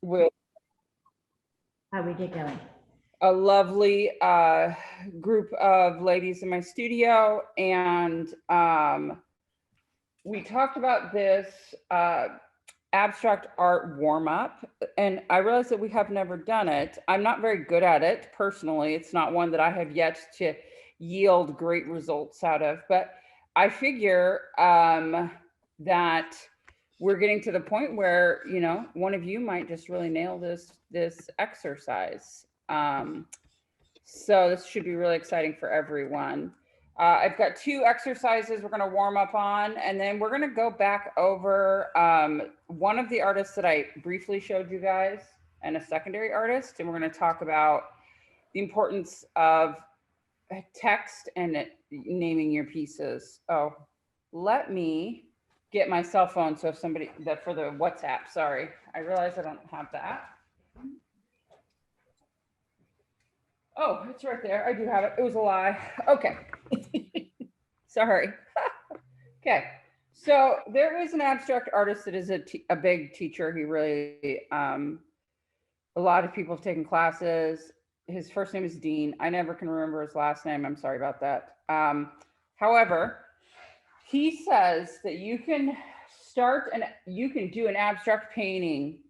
with How we get going. a lovely group of ladies in my studio, and we talked about this abstract art warm-up, and I realized that we have never done it. I'm not very good at it personally. It's not one that I have yet to yield great results out of, but I figure that we're getting to the point where, you know, one of you might just really nail this exercise. So this should be really exciting for everyone. I've got 2 exercises we're going to warm up on, and then we're going to go back over one of the artists that I briefly showed you guys and a secondary artist, and we're going to talk about the importance of text and naming your pieces. Oh, let me get my cell phone. So if somebody that for the WhatsApp, sorry, I realize I don't have that. Oh, it's right there. I do have it. It was a lie. Okay. Sorry. Okay. So there is an abstract artist that is a big teacher. He really, a lot of people have taken classes. His first name is Dean. I never can remember his last name. I'm sorry about that. However, he says that you can do an abstract painting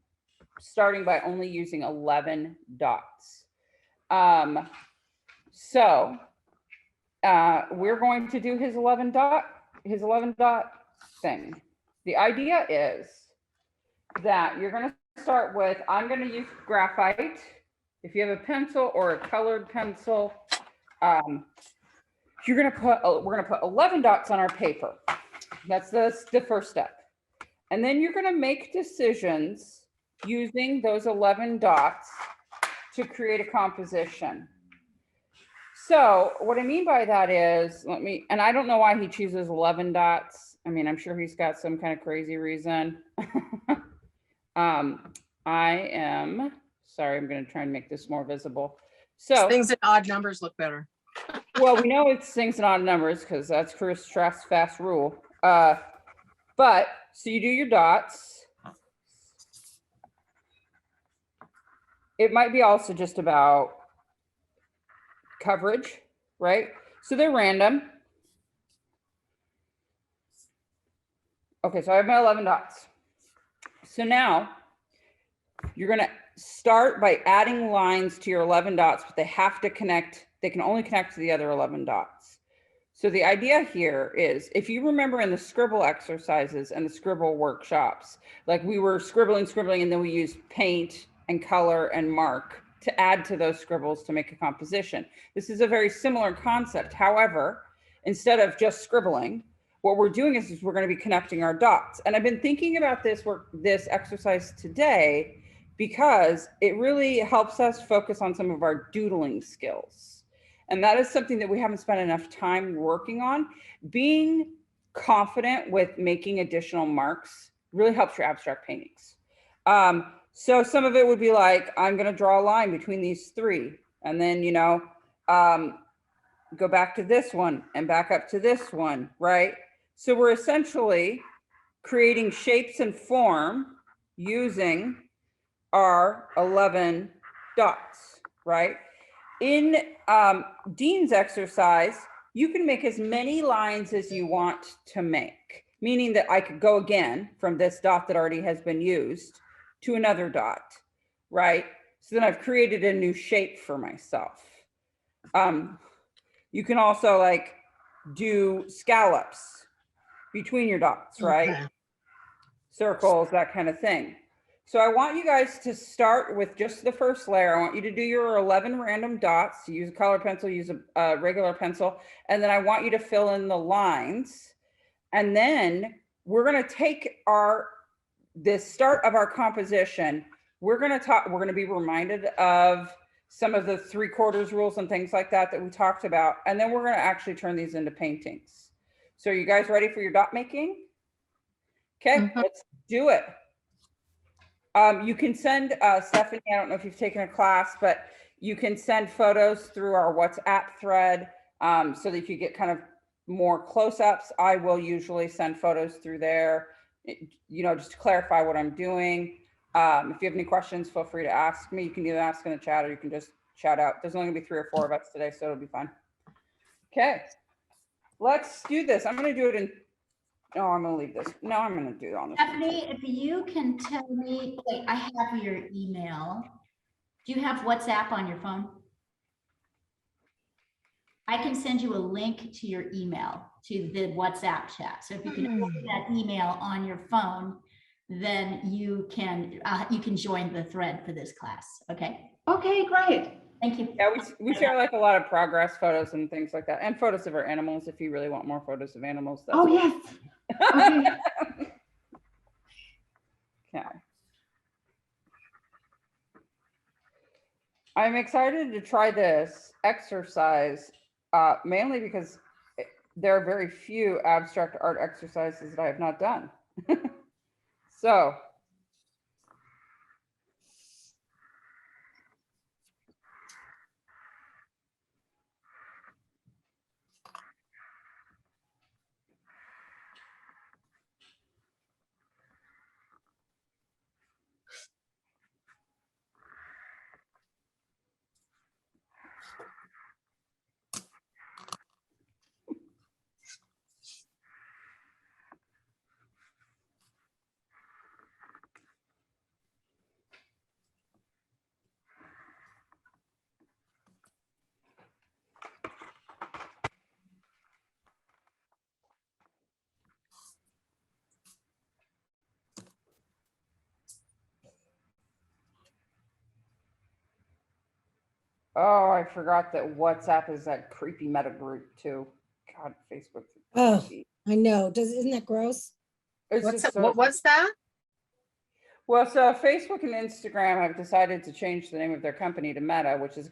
starting by only using 11 dots. So we're going to do his 11 dot thing. The idea is that you're going to start with, I'm going to use graphite. If you have a pencil or a colored pencil, we're going to put 11 dots on our paper. That's the first step. And then you're going to make decisions using those 11 dots to create a composition. So what I mean by that is, and I don't know why he chooses 11 dots. I mean, I'm sure he's got some kind of crazy reason. I am, sorry, I'm going to try and make this more visible. So things in odd numbers look better. Well, we know it's things in odd numbers because that's Chris Straff's fast rule. But so you do your dots. It might be also just about coverage, right? So they're random. Okay, so I have my 11 dots. So now you're going to start by adding lines to your 11 dots, but they have to connect. They can only connect to the other 11 dots. So the idea here is, if you remember in the scribble exercises and the scribble workshops, like we were scribbling, and then we used paint and color and mark to add to those scribbles to make a composition. This is a very similar concept. However, instead of just scribbling, what we're doing is we're going to be connecting our dots. And I've been thinking about this exercise today because it really helps us focus on some of our doodling skills. And that is something that we haven't spent enough time working on. Being confident with making additional marks really helps your abstract paintings. So some of it would be like, I'm going to draw a line between these 3, and then, you know, go back to this one and back up to this one, right? So we're essentially creating shapes and form using our 11 dots, right? In Dean's exercise, you can make as many lines as you want to make, meaning that I could go again from this dot that already has been used to another dot, right? So then I've created a new shape for myself. You can also like do scallops between your dots, right? Okay. Circles, that kind of thing. So I want you guys to start with just the first layer. I want you to do your 11 random dots. Use a color pencil, use a regular pencil, and then I want you to fill in the lines. And then we're going to take the start of our composition. We're going to be reminded of some of the 3/4 rules and things like that we talked about. And then we're going to actually turn these into paintings. So are you guys ready for your dot making? Okay, let's do it. You can send Stephanie, I don't know if you've taken a class, but you can send photos through our WhatsApp thread so that you get kind of more close-ups. I will usually send photos through there, you know, just to clarify what I'm doing. If you have any questions, feel free to ask me. You can either ask in the chat or you can just shout out. There's only gonna be 3 or 4 of us today, so it'll be fun. Okay, let's do this. I'm gonna do it in, no, I'm gonna leave this. No, I'm gonna do it on this one too. Stephanie, if you can tell me, wait, I have your email. Do you have WhatsApp on your phone? I can send you a link to your email, to the WhatsApp chat. So if you can open that email on your phone, then you can join the thread for this class. Okay. Okay, great. Thank you. Yeah, we share like a lot of progress photos and things like that, and photos of our animals. If you really want more photos of animals, that's Oh, yes. Okay. Okay. I'm excited to try this exercise, mainly because there are very few abstract art exercises that I have not done. So. Oh, I forgot that WhatsApp is that creepy meta group too. God, Facebook. Oh, I know. Isn't that gross? It's What's just that? What's that? well, so Facebook and Instagram have decided to change the name of their company to Meta, which is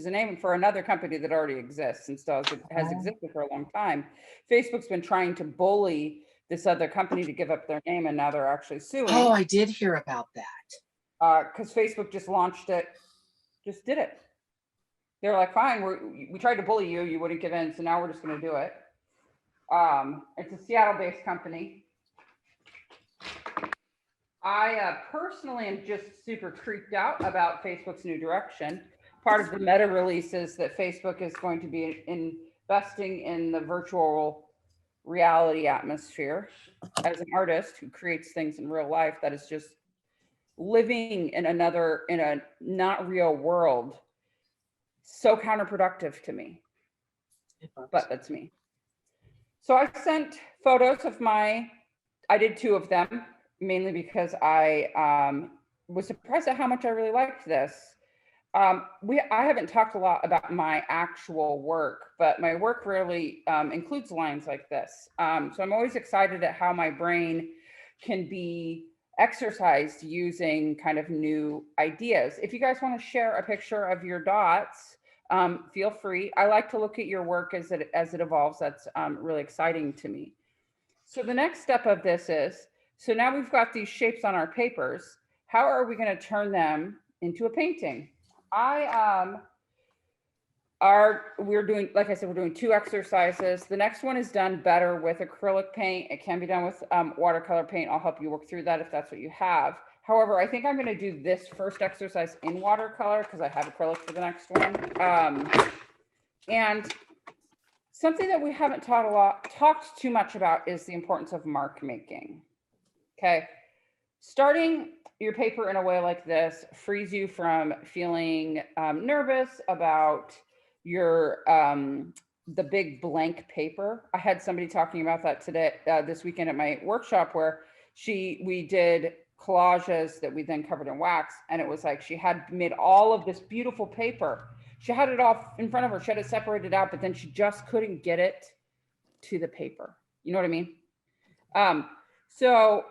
a name for another company that already exists and still has existed for a long time. Facebook's been trying to bully this other company to give up their name, and now they're actually suing. Oh, I did hear about that. Because Facebook just launched it, just did it. They're like, fine, we tried to bully you, you wouldn't give in, so now we're just going to do it. It's a Seattle-based company. I personally am just super creeped out about Facebook's new direction. Part of the meta release is that Facebook is going to be investing in the virtual reality atmosphere. As an artist who creates things in real life, that is just living in a not real world, so counterproductive to me, but that's me. So I sent photos of I did 2 of them, mainly because I was surprised at how much I really liked this. I haven't talked a lot about my actual work, but my work rarely includes lines like this. So I'm always excited at how my brain can be exercised using kind of new ideas. If you guys want to share a picture of your dots, feel free. I like to look at your work as it evolves. That's really exciting to me. So the next step of this is, so now we've got these shapes on our papers. How are we going to turn them into a painting? We're doing, like I said, we're doing 2 exercises. The next one is done better with acrylic paint. It can be done with watercolor paint. I'll help you work through that if that's what you have. However, I think I'm going to do this first exercise in watercolor because I have acrylic for the next one. And something that we haven't talked too much about is the importance of mark making. Okay, starting your paper in a way like this frees you from feeling nervous about your the big blank paper. I had somebody talking about that today, this weekend at my workshop, where we did collages that we then covered in wax, and it was like she had made all of this beautiful paper. She had it all in front of her. She had it separated out, but then she just couldn't get it to the paper. You know what I mean? So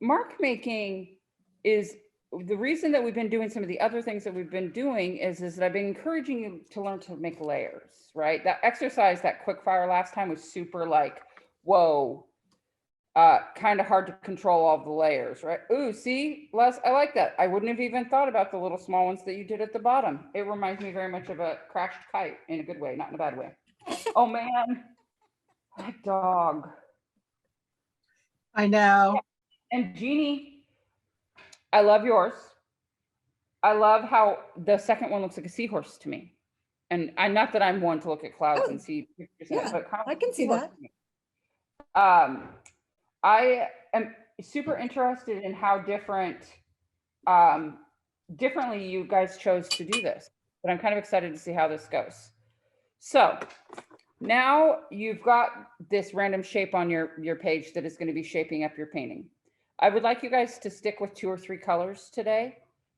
mark making is the reason that we've been doing some of the other things that we've been doing is that I've been encouraging you to learn to make layers, right? That exercise, that quick fire last time was super like, whoa, kind of hard to control all the layers, right? Ooh, see, Les, I like that. I wouldn't have even thought about the little small ones that you did at the bottom. It reminds me very much of a crashed kite in a good way, not in a bad way. Oh man, that dog. I know. And Jeannie, I love yours. I love how the second one looks like a seahorse to me. And I, not that I'm one to look at clouds Oh, and see pictures in it, yeah, but kind of I can see seahorse that. to me. I am super interested in how differently you guys chose to do this, but I'm kind of excited to see how this goes. So now you've got this random shape on your page that is going to be shaping up your painting. I would like you guys to stick with 2 or 3 colors today.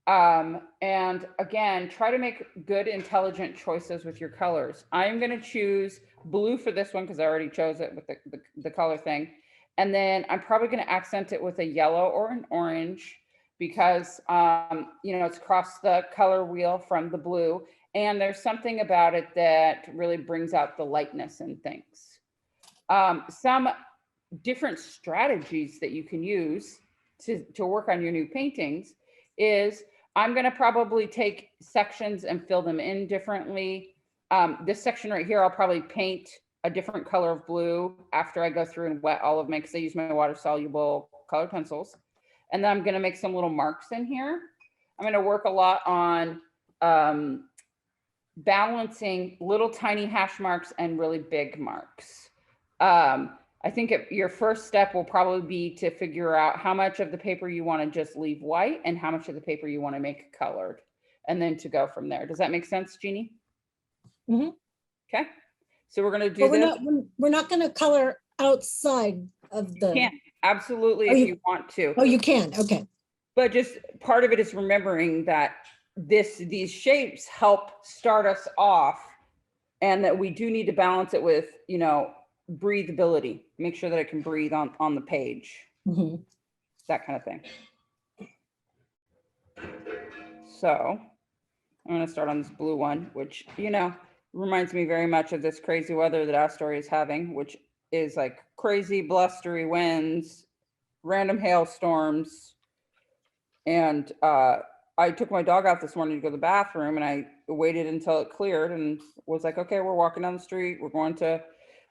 And again, try to make good, intelligent choices with your colors. I'm going to choose blue for this one because I already chose it with the color thing. And then I'm probably going to accent it with a yellow or an orange because, you know, it's across the color wheel from the blue. And there's something about it that really brings out the lightness in things. Some different strategies that you can use to work on your new paintings is I'm going to probably take sections and fill them in differently. This section right here, I'll probably paint a different color of blue after I go through and wet all of my, because I use my water soluble colored pencils. And then I'm going to make some little marks in here. I'm going to work a lot on balancing little tiny hash marks and really big marks. I think your first step will probably be to figure out how much of the paper you want to just leave white and how much of the paper you want to make colored, and then to go from there. Does that make sense, Jeannie? Mhm. Okay. So we're going to do But this. we're not going to color outside of the. Can absolutely Oh, if you- you want to. Oh, you can. Okay. But just part of it is remembering that these shapes help start us off, and that we do need to balance it with, you know, breathability. Make sure that it can breathe on the page, Mhm. that kind of thing. So I'm going to start on this blue one, which, you know, reminds me very much of this crazy weather that Astoria is having, which is like crazy blustery winds, random hailstorms. And I took my dog out this morning to go to the bathroom, and I waited until it cleared and was like, okay, we're walking down the street. We're going to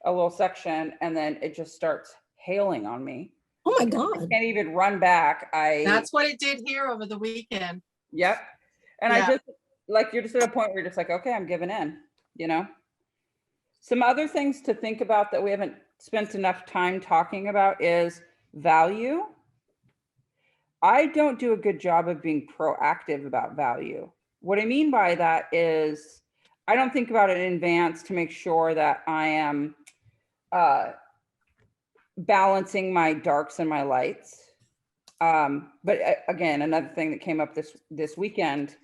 a little section, and then it just starts hailing on me. Oh my I God. can't even run back. That's what it did here over the weekend. Yep. And Yeah. I just, like, you're just at a point where you're just like, okay, I'm giving in, you know? Some other things to think about that we haven't spent enough time talking about is value. I don't do a good job of being proactive about value. What I mean by that is I don't think about it in advance to make sure that I am balancing my darks and my lights. But again, another thing that came up this weekend,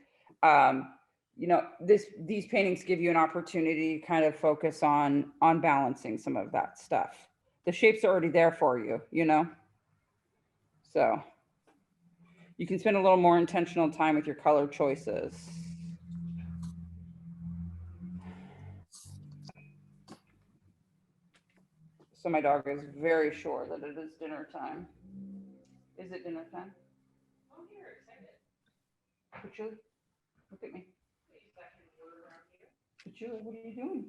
you know, these paintings give you an opportunity to kind of focus on balancing some of that stuff. The shapes are already there for you, you know? So you can spend a little more intentional time with your color choices. So my dog is very sure that it is dinner time. Is it dinner time? Oh, here, excited. Julie, look at me. Julie, what are you doing?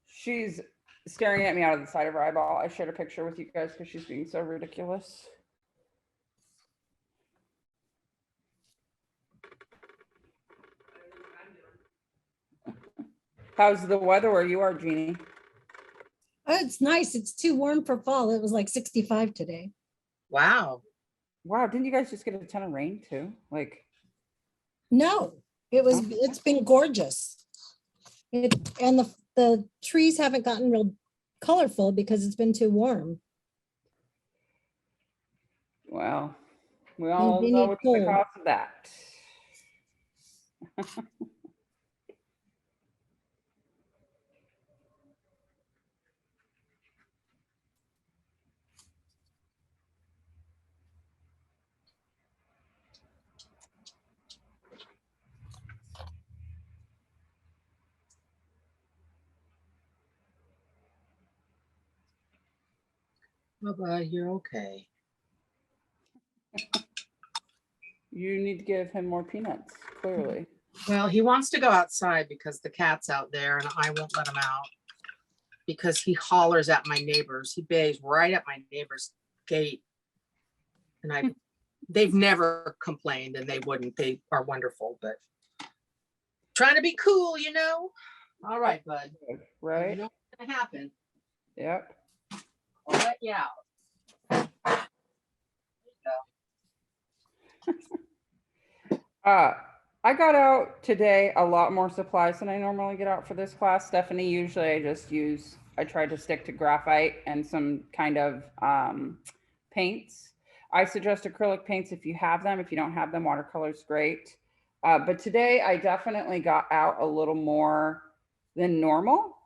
She's staring at me out of the side of her eyeball. I shared a picture with you guys because she's being so ridiculous. How's the weather where you are, Jeannie? Oh, it's nice. It's too warm for fall. It was like 65 today. Wow. Wow, didn't you guys just get a ton of rain too? Like, No, it's been gorgeous. And the trees haven't gotten real colorful because it's been too warm. well, we all They know need what's the cold. cause of that. Bubba, you're okay. You need to give him more peanuts, clearly. Well, he wants to go outside because the cat's out there and I won't let him out because he hollers at my neighbors. He bays right at my neighbor's gate. And they've never complained and they wouldn't. They are wonderful, but trying to be cool, you know? All right, bud. You Right? know what's gonna happen. Yep. I'll let you out. I got out today a lot more supplies than I normally get out for this class. Stephanie, usually I try to stick to graphite and some kind of paints. I suggest acrylic paints if you have them. If you don't have them, watercolor's great. But today I definitely got out a little more than normal,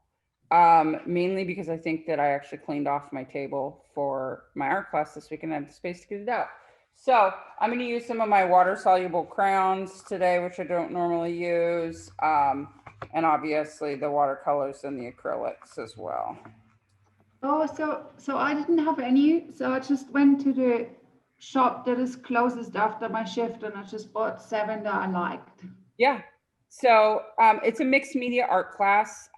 mainly because I think that I actually cleaned off my table for my art class this week and I have the space to get it out. So I'm going to use some of my water soluble crayons today, which I don't normally use. And obviously the watercolors and the acrylics as well. Oh, so I didn't have any. So I just went to the shop that is closest after my shift and I just bought 7 that I liked. Yeah. So it's a mixed media art class.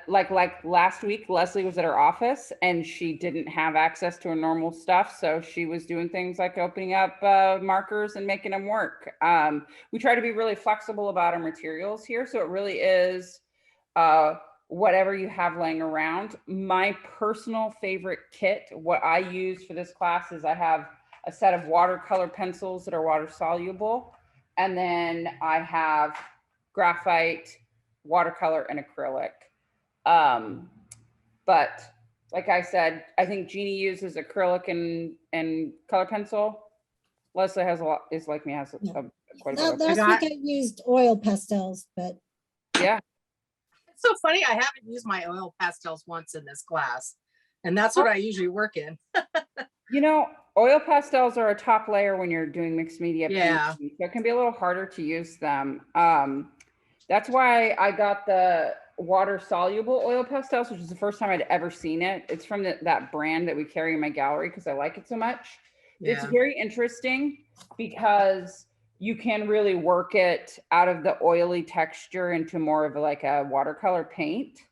Like last week, Leslie was at her office and she didn't have access to her normal stuff. So she was doing things like opening up markers and making them work. We try to be really flexible about our materials here. So it really is whatever you have laying around. My personal favorite kit, what I use for this class is I have a set of watercolor pencils that are water soluble. And then I have graphite, watercolor, and acrylic. But like I said, I think Jeannie uses acrylic and color pencil. Leslie has a lot, is like me, has quite a bit of. Last week I used oil pastels, but Yeah. It's so funny. I haven't used my oil pastels once in this class. And that's what I usually work in. You know, oil pastels are a top layer when you're doing mixed media Yeah. painting, so it can be a little harder to use them. That's why I got the water soluble oil pastels, which is the first time I'd ever seen it. It's from that brand that we carry in my gallery because I like it so much. It's Yeah. very interesting because you can really work it out of the oily texture into more of like a watercolor paint.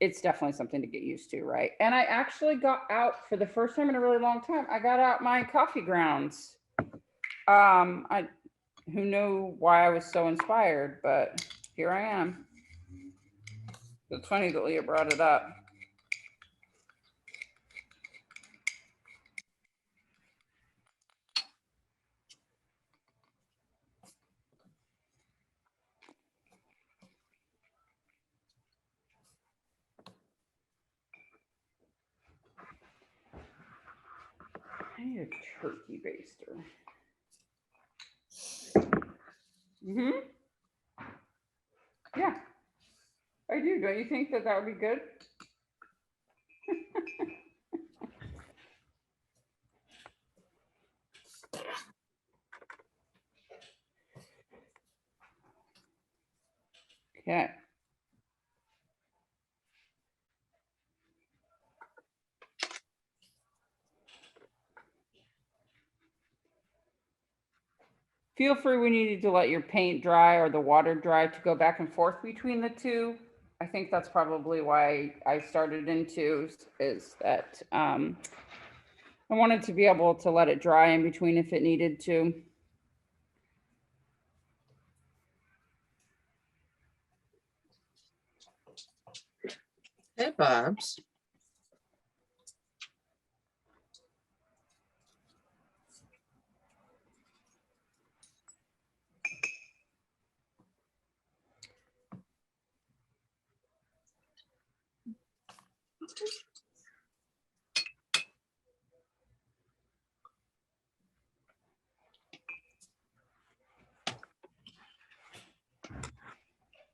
It's definitely something to get used to, right? And I actually got out for the first time in a really long time. I got out my coffee grounds. Who knew why I was so inspired, but here I am. It's funny that Leah brought it up. I need a turkey baster. Yeah, I do. Don't you think that would be good? Okay. Feel free when you need to let your paint dry or the water dry to go back and forth between the two. I think that's probably why I started into is that I wanted to be able to let it dry in between if it needed to. Hey, Bobs.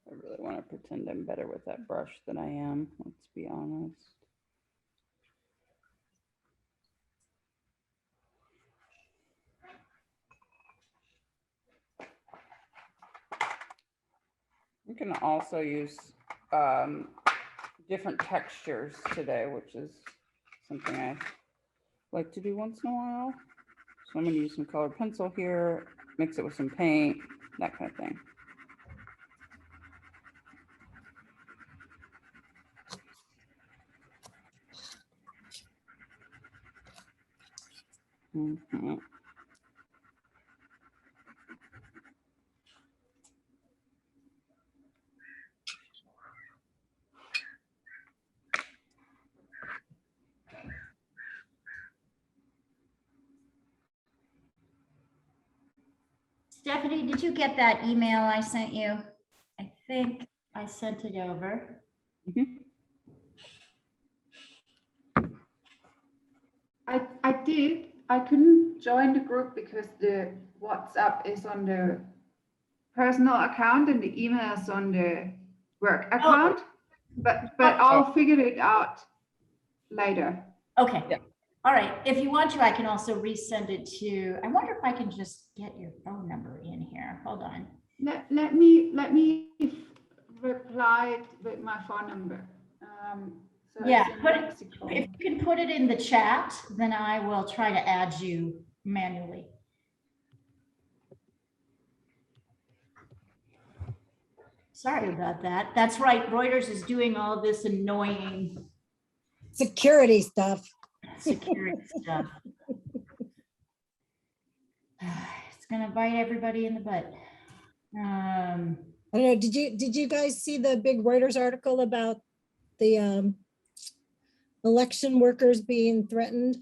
I really want to pretend I'm better with that brush than I am. Let's be honest. You can also use different textures today, which is something I like to do once in a while. So I'm going to use some colored pencil here mix it with some paint, that kind of thing. Mhm. Stephanie, did you get that email I sent you? I think I sent it over. Mhm. I did. I couldn't join the group because the WhatsApp is on the personal account and the email is on the work account. But I'll figure it out later. Okay. Yeah. All right. If you want to, I can also resend it to, I wonder if I can just get your phone number in here. Hold on. Let me reply it with my phone number. So Yeah, it's in put it, Mexico. if you can put it in the chat, then I will try to add you manually. Sorry about that. That's right. Reuters is doing all this annoying Security stuff. security stuff. It's gonna bite everybody in the butt. I don't know. Did you guys see the big Reuters article about the election workers being threatened?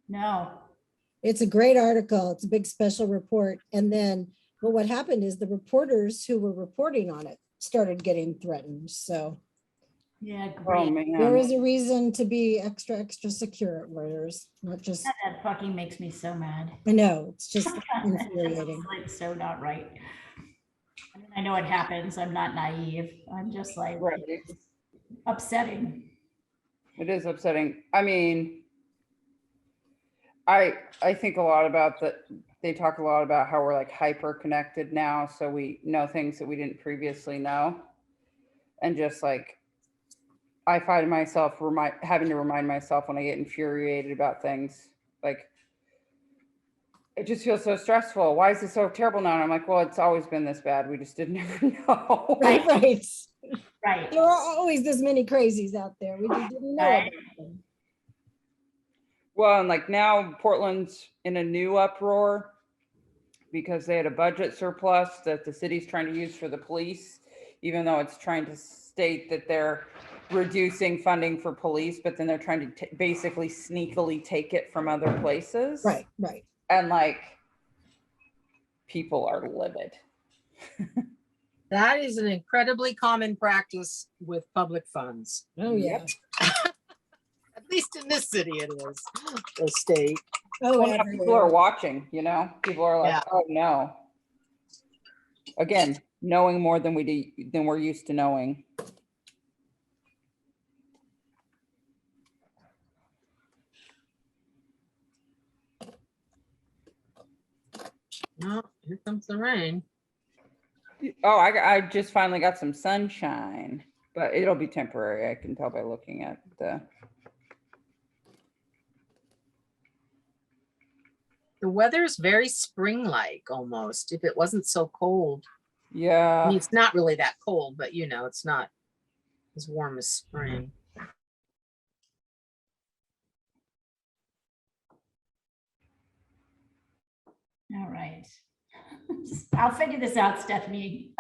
No. It's a great article. It's a big special report. And then, but what happened is the reporters who were reporting on it started getting threatened. So Yeah, Oh, great. there man. is a reason to be extra secure at Reuters, not just, That fucking makes me so mad. I know, it's just It's infuriating. like so not right. I mean, I know it happens. I'm not naive. I'm just like, Right. it's upsetting. It is upsetting. I mean, I think a lot about that. They talk a lot about how we're like hyper connected now, so we know things that we didn't previously know, and just like I find myself having to remind myself when I get infuriated about things, like it just feels so stressful. Why is it so terrible now? And I'm like, well, it's always been this bad. We just didn't ever know. Right, right. Right. There are always this many crazies out there. We just didn't know Right. about them. Well, and like now Portland's in a new uproar because they had a budget surplus that the city's trying to use for the police, even though it's trying to state that they're reducing funding for police, but then they're trying to basically sneakily take it from other places. Right, right. And like people are livid. That is an incredibly common practice with public funds. Oh, yeah. Yep. At least in this city it is, or state. Oh, Well, now people are watching, you know, people are like, Yeah. oh no. Again, knowing more than we're used to knowing. Oh, here comes the rain. Oh, I just finally got some sunshine, but it'll be temporary. I can tell by looking at the. The weather's very spring-like almost, if it wasn't so cold. I Yeah. mean, it's not really that cold, but you know, it's not as warm as spring. All right. I'll figure this out, Stephanie.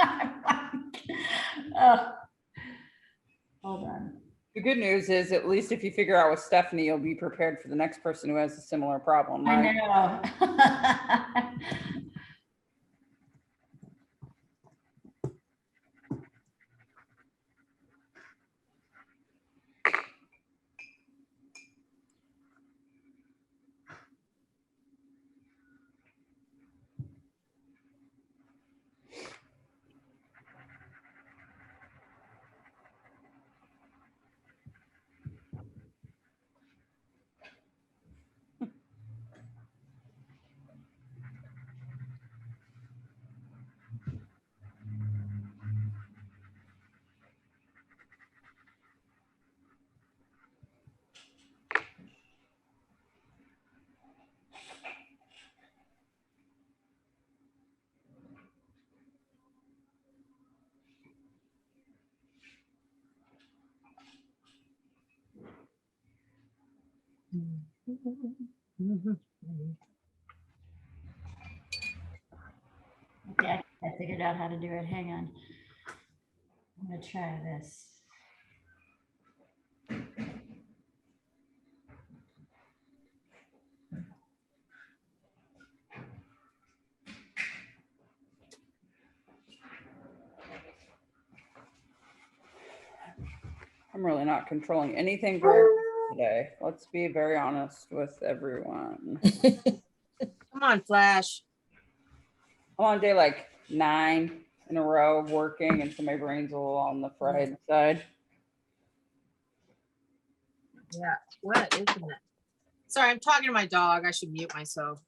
Hold on. The good news is, at least if you figure out with Stephanie, you'll be prepared for the next person who has a similar problem, right? I know. Okay, I figured out how to do it. Hang on. I'm gonna try this. I'm really not controlling anything very well today. Let's be very honest with everyone. Come on, Flash. I'm on day like 9 in a row of working, and so my brain's a little on the fried side. Yeah, what isn't it? Sorry, I'm talking to my dog. I should mute myself.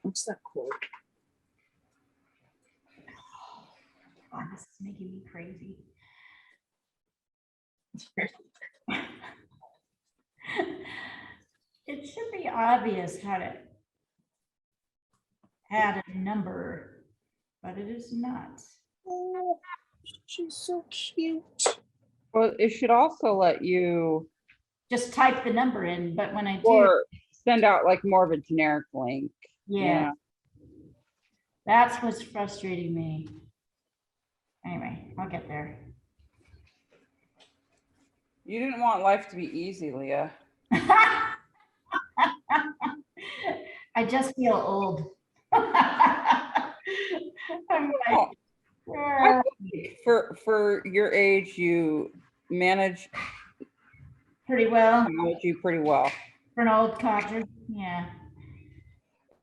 What's that quote? Oh, this is making me crazy. It should be obvious how to add a number, but it is not. Oh, she's so cute. Well, it should also let you, Just type the number in, but when I do, or send out like more of a generic link. yeah, that's what's frustrating me. Anyway, I'll get there. You didn't want life to be easy, Leah. I just feel old. I'm like, Oh, I think for your age, you manage pretty well technology pretty well. for an old codger. Yeah.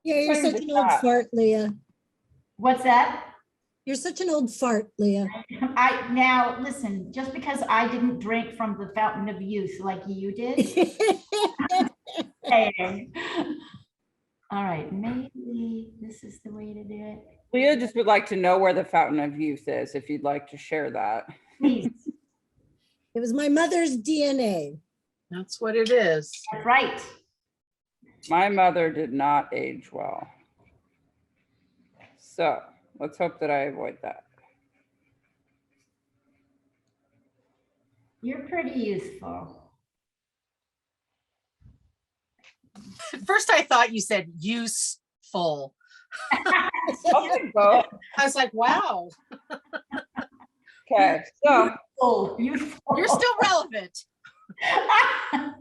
Yeah, you're Same such with an old that. fart, Leah. What's that? You're such an old fart, Leah. Now listen, just because I didn't drink from the fountain of youth like you did. Saying. All right, maybe this is the way to do it. Leah just would like to know where the fountain of youth is, if you'd like to share that. Please, It was my mother's DNA. That's what it is. that's right. My mother did not age well. So let's hope that I avoid that. You're pretty useful. At first, I thought you said useful. I'll take both. I was like, wow, Okay, so Oh, useful. you're still relevant. I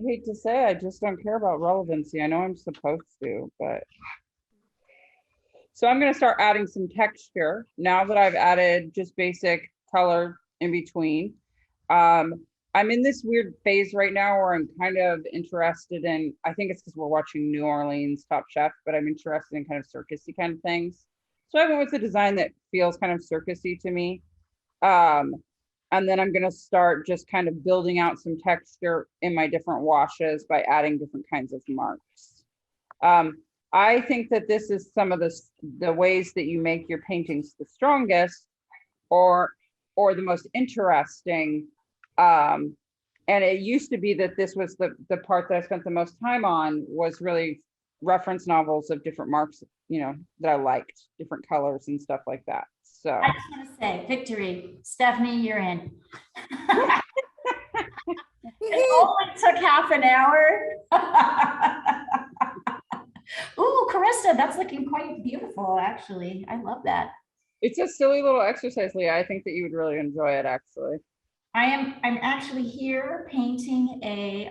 hate to say, I just don't care about relevancy. I know I'm supposed to, but. So I'm going to start adding some texture now that I've added just basic color in between. I'm in this weird phase right now where I'm kind of interested in, I think it's because we're watching New Orleans Top Chef, but I'm interested in kind of circusy kind of things. So I went with a design that feels kind of circusy to me. And then I'm going to start just kind of building out some texture in my different washes by adding different kinds of marks. I think that this is some of the ways that you make your paintings the strongest or the most interesting. And it used to be that this was the part that I spent the most time on, was really reference novels of different marks, you know, that I liked, different colors and stuff like that. So I just want to say, victory, Stephanie, you're in. It only took half an hour. Ooh, Carissa, that's looking quite beautiful, actually. I love that. it's a silly little exercise, Leah. I think that you would really enjoy it, actually. I'm actually here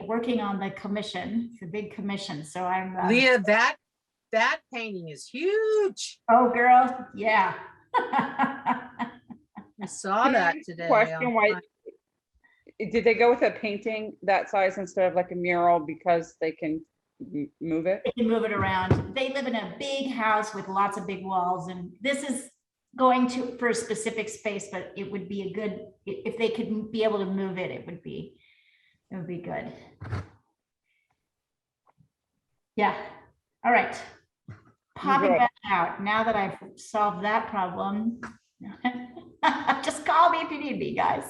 working on the commission, the big commission. So I'm Leah, that painting is huge. oh girl, yeah. I saw Can I that ask a today. question, why did they go with a painting that size instead of like a mural? Because they can move it? They can move it around. They live in a big house with lots of big walls, and this is going for a specific space, but it would be a good, if they could be able to move it, it would be good. Yeah. All right. Popping Good. that out. Now that I've solved that problem, just call me if you need me, guys.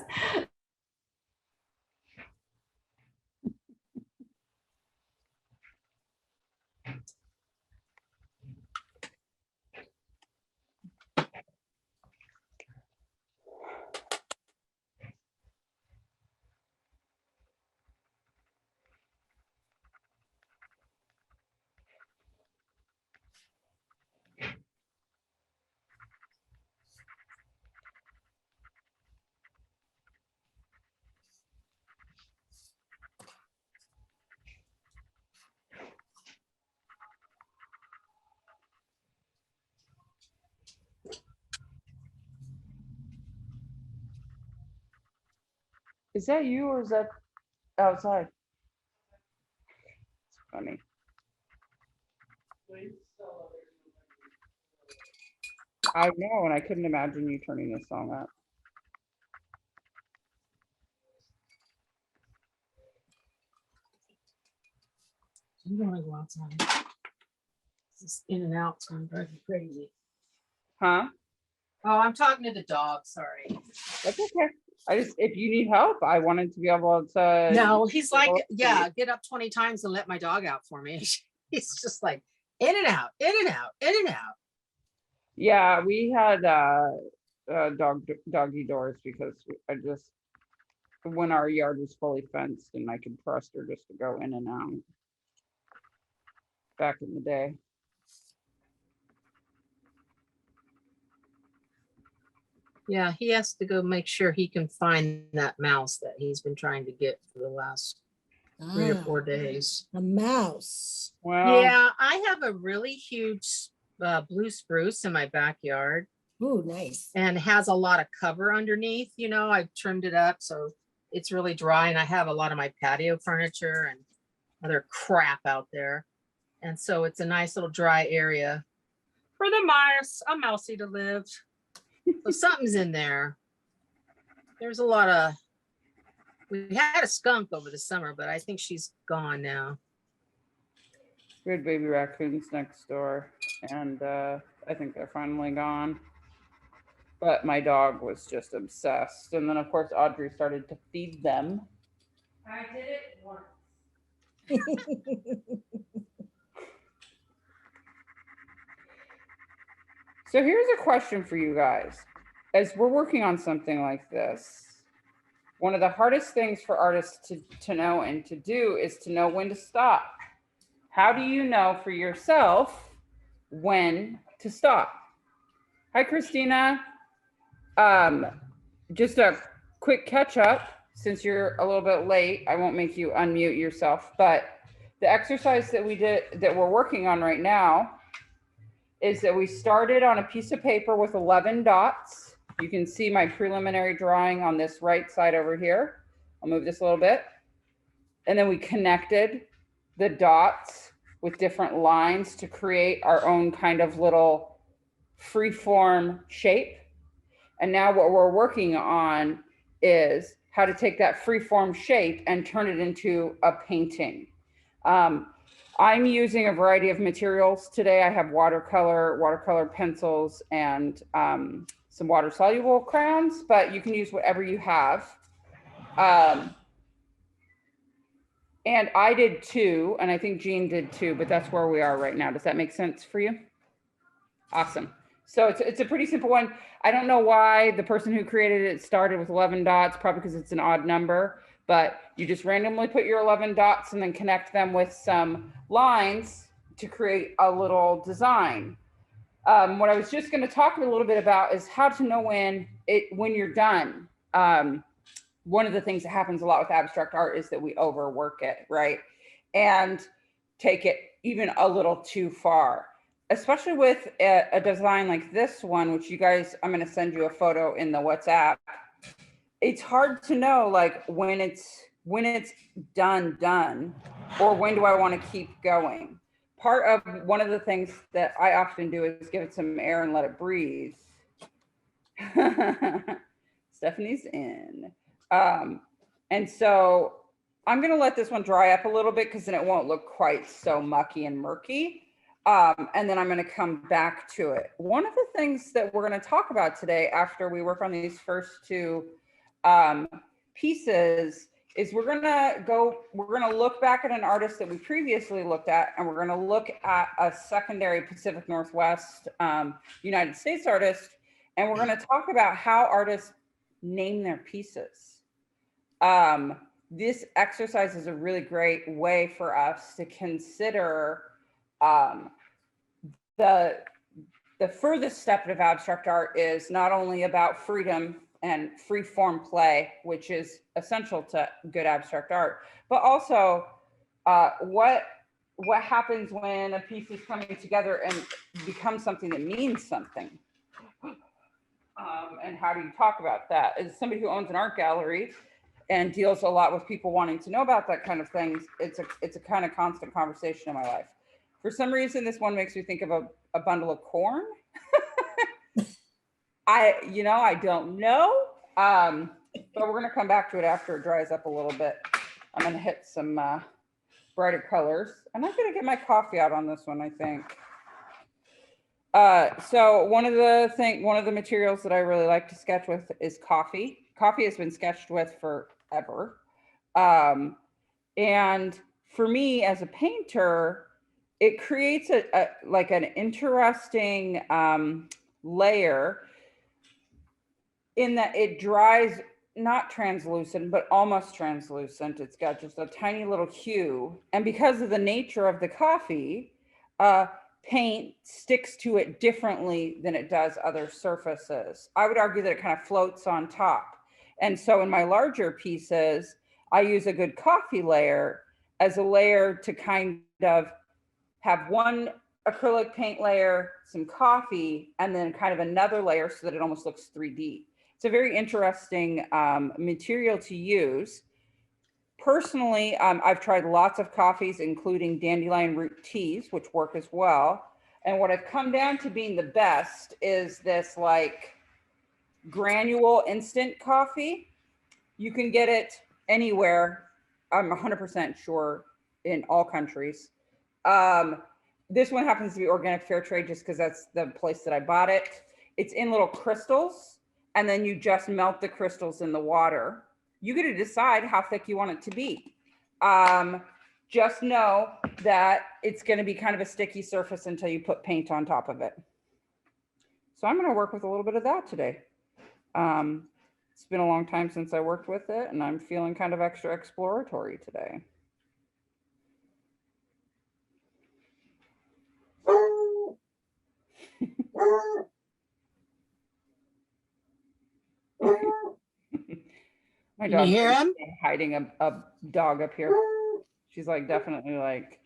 Is that you or is that outside? It's funny. I know, and I couldn't imagine you turning this song up. I'm gonna go outside. This in and out, so I'm driving crazy. Huh? Oh, I'm talking to the dog, sorry. That's okay. If you need help, I wanted to be able to. No, he's like, go up to yeah, you. get up 20 times and let my dog out for me. He's just like in and out, in and out, in and out. Yeah, we had doggy doors because I just, when our yard was fully fenced and I could trust her just to go in and out back in the day. Yeah, he has to go make sure he can find that mouse that he's been trying to get for the last 3 or 4 days. A mouse. Well, Yeah, I have a really huge blue spruce in my backyard Ooh, nice. and has a lot of cover underneath. You know, I've trimmed it up so it's really dry, and I have a lot of my patio furniture and other crap out there. And so it's a nice little dry area for the mice, a mousey to live. So something's in there. There's a lot of, we had a skunk over the summer, but I think she's gone now. we had baby raccoons next door, and I think they're finally gone. But my dog was just obsessed. And then, of course, Audrey started to feed them. I did it once. So here's a question for you guys. As we're working on something like this, one of the hardest things for artists to know and to do is to know when to stop. How do you know for yourself when to stop? Hi, Christina. Just a quick catch up, since you're a little bit late. I won't make you unmute yourself, but the exercise that we did, that we're working on right now, is that we started on a piece of paper with 11 dots. You can see my preliminary drawing on this right side over here. I'll move this a little bit. And then we connected the dots with different lines to create our own kind of little free-form shape. And now what we're working on is how to take that free-form shape and turn it into a painting. I'm using a variety of materials today. I have watercolor pencils, and some water-soluble crayons, but you can use whatever you have. And I did too, and I think Jean did too, but that's where we are right now. Does that make sense for you? Awesome. So it's a pretty simple one. I don't know why the person who created it started with 11 dots, probably because it's an odd number, but you just randomly put your 11 dots and then connect them with some lines to create a little design. What I was just going to talk a little bit about is how to know when you're done. One of the things that happens a lot with abstract art is that we overwork it, right? And take it even a little too far, especially with a design like this one, which you guys, I'm going to send you a photo in the WhatsApp. It's hard to know like when it's done, or when do I want to keep going. Part of one of the things that I often do is give it some air and let it breathe. Stephanie's in. And so I'm going to let this one dry up a little bit because then it won't look quite so mucky and murky. And then I'm going to come back to it. One of the things that we're going to talk about today after we work on these first two pieces is we're going to look back at an artist that we previously looked at, and we're going to look at a secondary Pacific Northwest United States artist, and we're going to talk about how artists name their pieces. This exercise is a really great way for us to consider the furthest step of abstract art is not only about freedom and free form play, which is essential to good abstract art, but also what happens when a piece is coming together and becomes something that means something. And how do you talk about that? As somebody who owns an art gallery and deals a lot with people wanting to know about that kind of things. It's a kind of constant conversation in my life. For some reason, this one makes me think of a bundle of corn. I don't know. But we're gonna come back to it after it dries up a little bit. I'm gonna hit some brighter colors, and I'm gonna get my coffee out on this one, I think. So one of the materials that I really like to sketch with is coffee. Coffee has been sketched with forever. And for me as a painter, it creates like an interesting layer in that it dries not translucent, but almost translucent. It's got just a tiny little hue. And because of the nature of the coffee, paint sticks to it differently than it does other surfaces. I would argue that it kind of floats on top. And so in my larger pieces, I use a good coffee layer as a layer to kind of have one acrylic paint layer, some coffee, and then kind of another layer so that it almost looks 3D. It's a very interesting material to use. Personally, I've tried lots of coffees, including dandelion root teas, which work as well. And what I've come down to being the best is this like granule instant coffee. You can get it anywhere. I'm 100% sure in all countries. This one happens to be organic fair trade just because that's the place that I bought it. It's in little crystals, and then you just melt the crystals in the water. You get to decide how thick you want it to be. Just know that it's going to be kind of a sticky surface until you put paint on top of it. So I'm going to work with a little bit of that today. It's been a long time since I worked with it, and I'm feeling kind of extra exploratory today. My Can you dog's hear him? hiding a dog up here. She's like definitely like,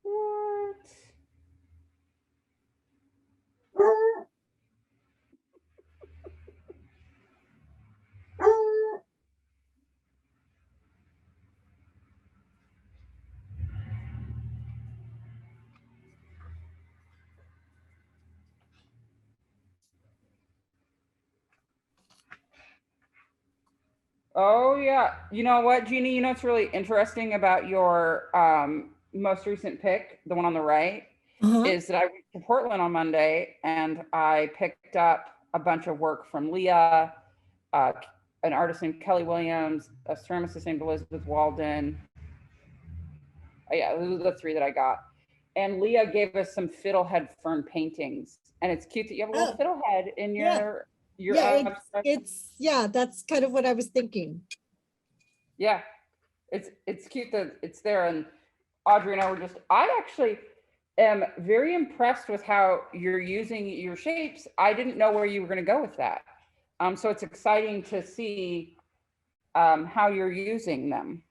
what? Oh yeah. You know what, Jeannie? You know what's really interesting about your most recent pick, the one on the right, is that I went to Portland on Monday and I picked up a bunch of work from Leah, an artist named Kelly Williams, a ceramicist named Elizabeth Walden. Yeah, those are the three that I got. And Leah gave us some fiddlehead fern paintings, and it's cute that you have a little fiddlehead in your yeah, that's kind of what I was thinking. Yeah, it's cute that it's there. And Audrey and I actually am very impressed with how you're using your shapes. I didn't know where you were going to go with that. So it's exciting to see how you're using them.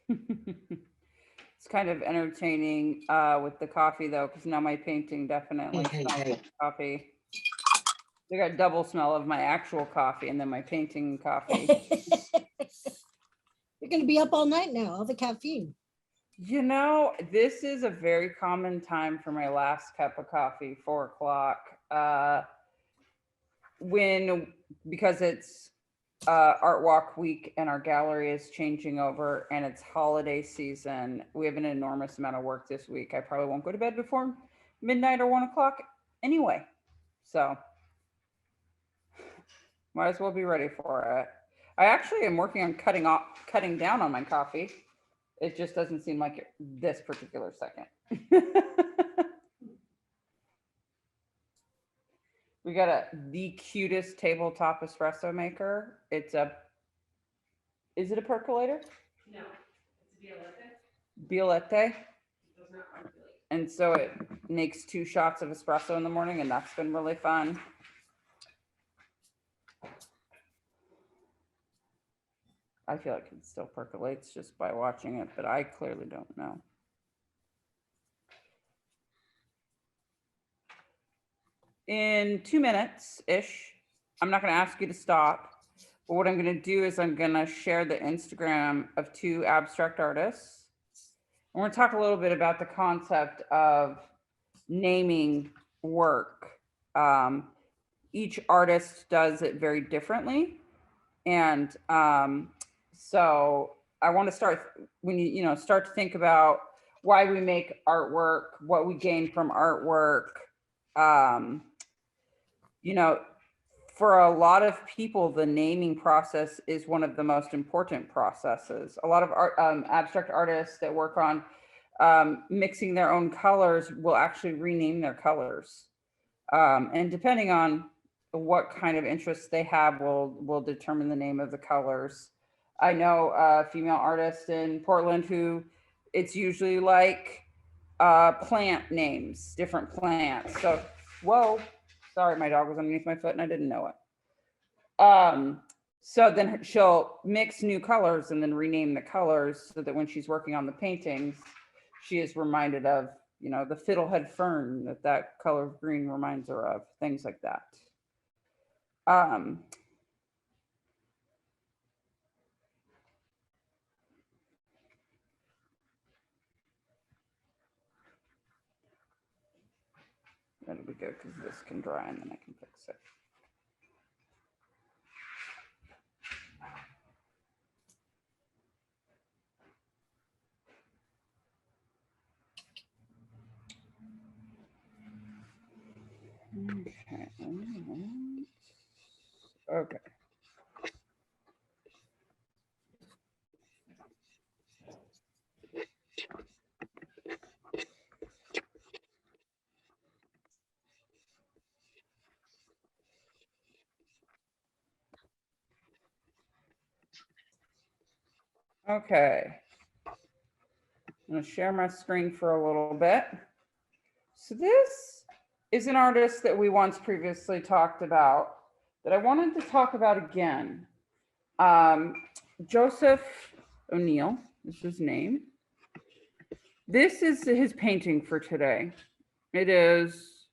It's kind of entertaining with the coffee though, because now my painting definitely Hey, smells hey. like coffee. I got double smell of my actual coffee and then my painting coffee. You're gonna be up all night now, all the caffeine. You know, this is a very common time for my last cup of coffee, 4 o'clock. Because it's Art Walk week and our gallery is changing over and it's holiday season. We have an enormous amount of work this week. I probably won't go to bed before midnight or 1 o'clock anyway. So might as well be ready for it. I actually am working on cutting down on my coffee. It just doesn't seem like it this particular second. We got the cutest tabletop espresso maker. Is it a percolator? No, it's Violette. Violette. Does not percolate. And so it makes 2 shots of espresso in the morning, and that's been really fun. I feel like it still percolates just by watching it, but I clearly don't know. In 2 minutes-ish, I'm not going to ask you to stop, but what I'm going to do is I'm going to share the Instagram of 2 abstract artists. And we're going to talk a little bit about the concept of naming work. Each artist does it very differently. And so I want to start when you start to think about why we make artwork, what we gain from artwork. For a lot of people, the naming process is one of the most important processes. A lot of abstract artists that work on mixing their own colors will actually rename their colors. And depending on what kind of interests they have will determine the name of the colors. I know a female artist in Portland who it's usually like plant names, different plants. So, whoa, sorry, my dog was underneath my foot and I didn't know it. So then she'll mix new colors and then rename the colors so that when she's working on the paintings, she is reminded of, the fiddlehead fern that color of green reminds her of, things like that. That'll be good because this can dry and then I can fix it. Okay. Okay. I'm going to share my screen for a little bit. So this is an artist that we once previously talked about that I wanted to talk about again. Joseph O'Neill is his name. This is his painting for today. It is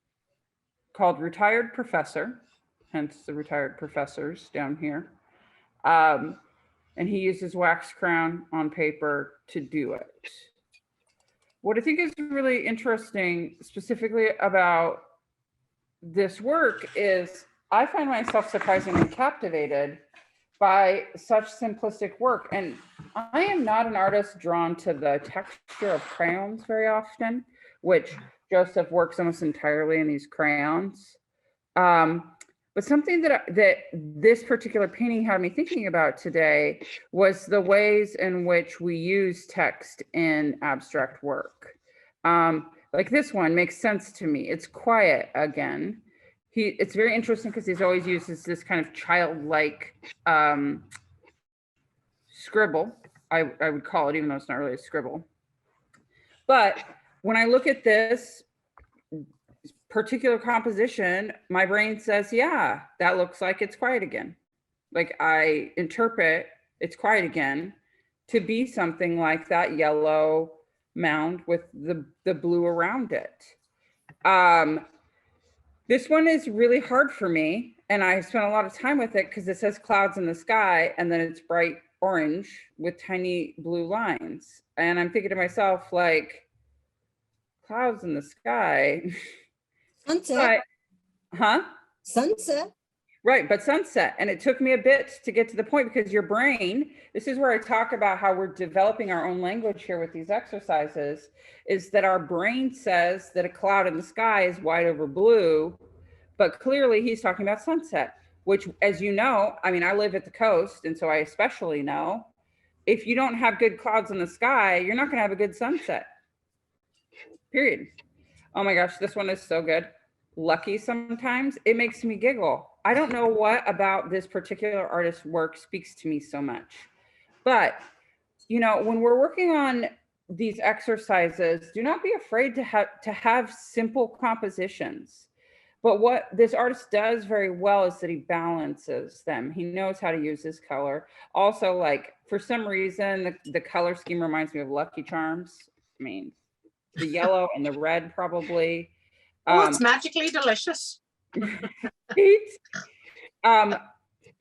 called Retired Professor, hence the retired professors down here. And he uses wax crayon on paper to do it. What I think is really interesting specifically about this work is I find myself surprisingly captivated by such simplistic work. And I am not an artist drawn to the texture of crayons very often, which Joseph works almost entirely in these crayons. But something that this particular painting had me thinking about today was the ways in which we use text in abstract work. Like this one makes sense to me. It's quiet again. It's very interesting because he's always uses this kind of childlike scribble, I would call it, even though it's not really a scribble. But when I look at this particular composition, my brain says, yeah, that looks like it's quiet again. Like I interpret it's quiet again to be something like that yellow mound with the blue around it. This one is really hard for me, and I spent a lot of time with it because it says clouds in the sky, and then it's bright orange with tiny blue lines. And I'm thinking to myself, like, clouds in the sky. Sunset, Huh? sunset. Right, but sunset. And it took me a bit to get to the point because your brain, this is where I talk about how we're developing our own language here with these exercises, is that our brain says that a cloud in the sky is white over blue, but clearly he's talking about sunset, which, as you know, I mean, I live at the coast, and so I especially know, if you don't have good clouds in the sky, you're not going to have a good sunset. Period. Oh my gosh, this one is so good. Lucky sometimes. It makes me giggle. I don't know what about this particular artist's work speaks to me so much. But, you know, when we're working on these exercises, do not be afraid to have simple compositions. But what this artist does very well is that he balances them. He knows how to use his color. Also, like, for some reason, the color scheme reminds me of Lucky Charms. I mean, the yellow and the red probably. Oh, it's magically delicious.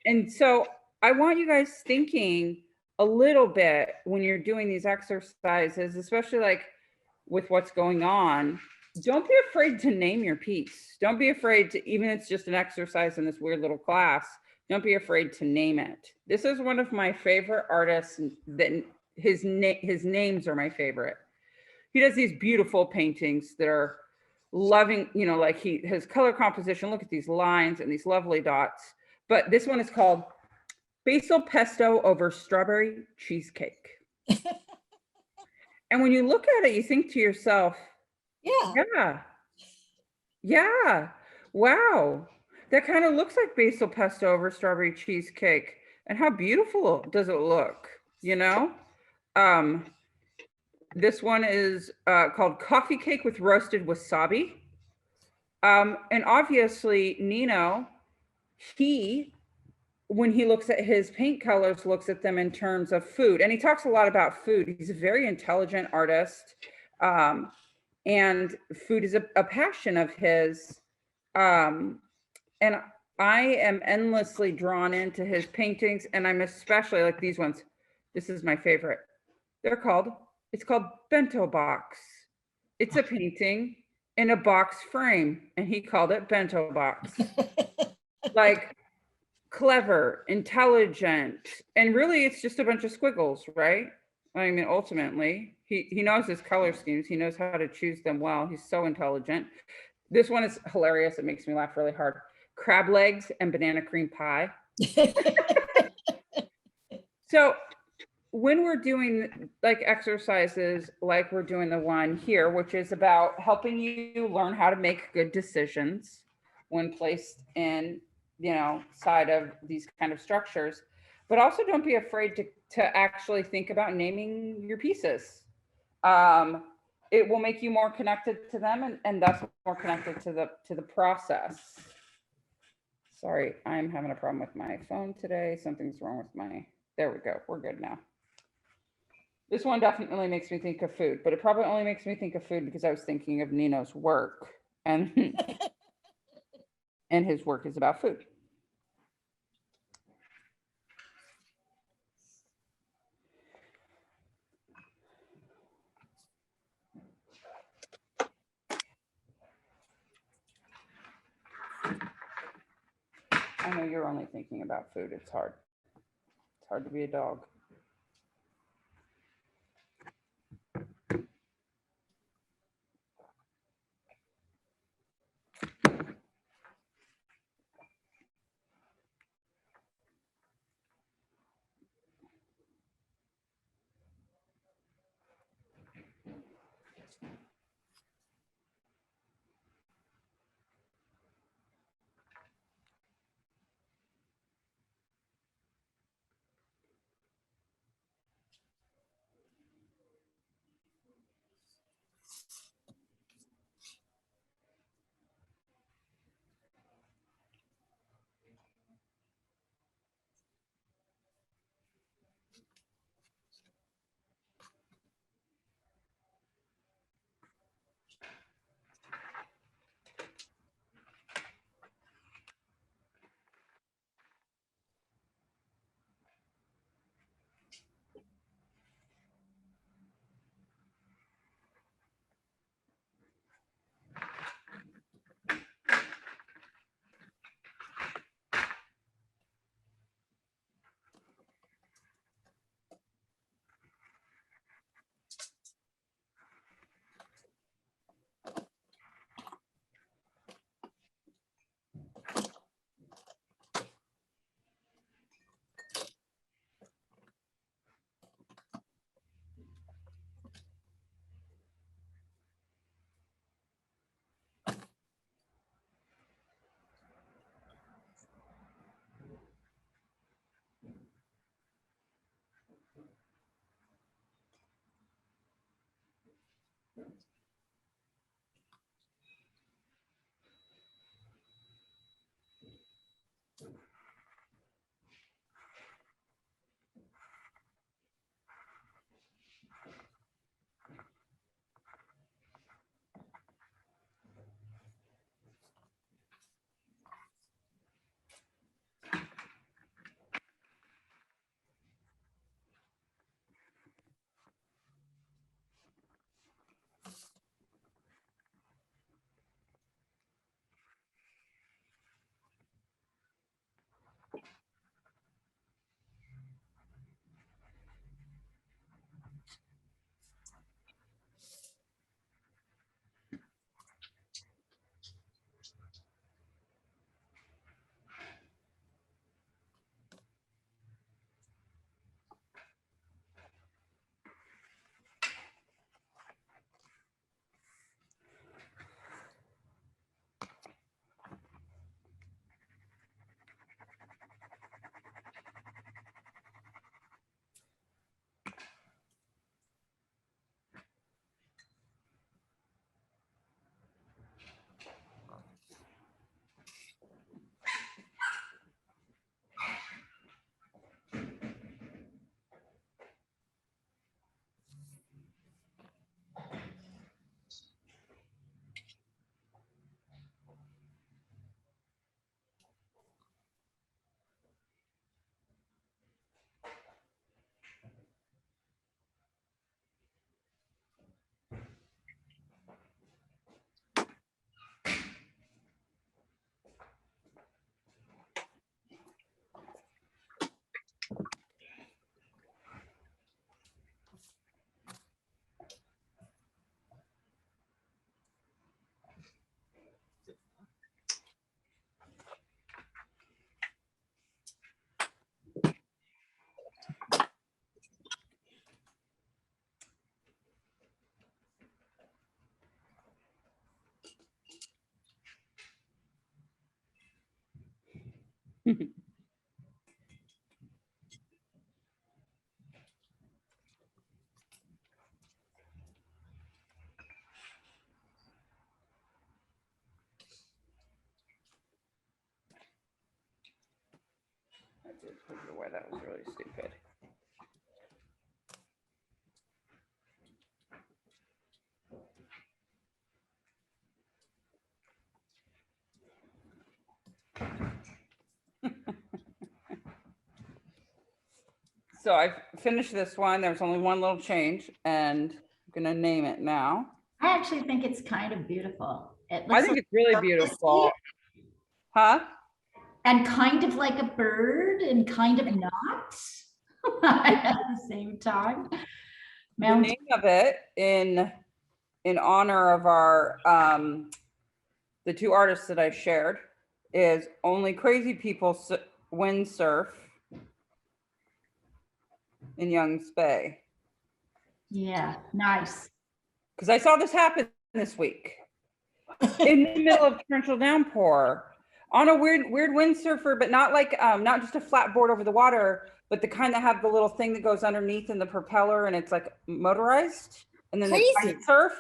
And so I want you guys thinking a little bit when you're doing these exercises, especially like with what's going on. Don't be afraid to name your piece. Don't be afraid to, even if it's just an exercise in this weird little class, don't be afraid to name it. This is one of my favorite artists that his names are my favorite. He does these beautiful paintings that are loving, you know, like his color composition. Look at these lines and these lovely dots. But this one is called Basil Pesto over Strawberry Cheesecake. And when you look at it, you think to yourself, yeah, wow, that kind of looks like basil pesto over strawberry cheesecake. And how beautiful does it look, you know? This one is called Coffee Cake with Roasted Wasabi. And obviously, Nino, when he looks at his paint colors, looks at them in terms of food. And he talks a lot about food. He's a very intelligent artist. And food is a passion of his. And I am endlessly drawn into his paintings, and I'm especially like these ones. This is my favorite. It's called Bento Box. It's a painting in a box frame, and he called it Bento Box. Like, clever, intelligent, and really it's just a bunch of squiggles, right? I mean, ultimately, he knows his color schemes. He knows how to choose them well. He's so intelligent. This one is hilarious. It makes me laugh really hard. Crab legs and banana cream pie. So when we're doing like exercises, like we're doing the one here, which is about helping you learn how to make good decisions when placed in, you know, side of these kind of structures, but also don't be afraid to actually think about naming your pieces. It will make you more connected to them and thus more connected to the process. Sorry, I'm having a problem with my phone today. Something's wrong with there we go. We're good now. This one definitely makes me think of food, but it probably only makes me think of food because I was thinking of Nino's work, and his work is about food. I know you're only thinking about food. It's hard. It's hard to be a dog. I did put it away. That was really stupid. So I finished this one. There's only one little change, and I'm gonna name it now. I actually think it's kind of beautiful. It I looks think like it's really beautiful. Huh? and kind of like a bird and kind of not at the same time. The Mount, name of it in honor of our the two artists that I shared is Only Crazy People Windsurf in Young's Bay. yeah, nice. Because I saw this happen this week in the middle of torrential downpour on a weird windsurfer, but not like not just a flat board over the water, but the kind that have the little thing that goes underneath in the propeller and it's like motorized, and then they Crazy. surf.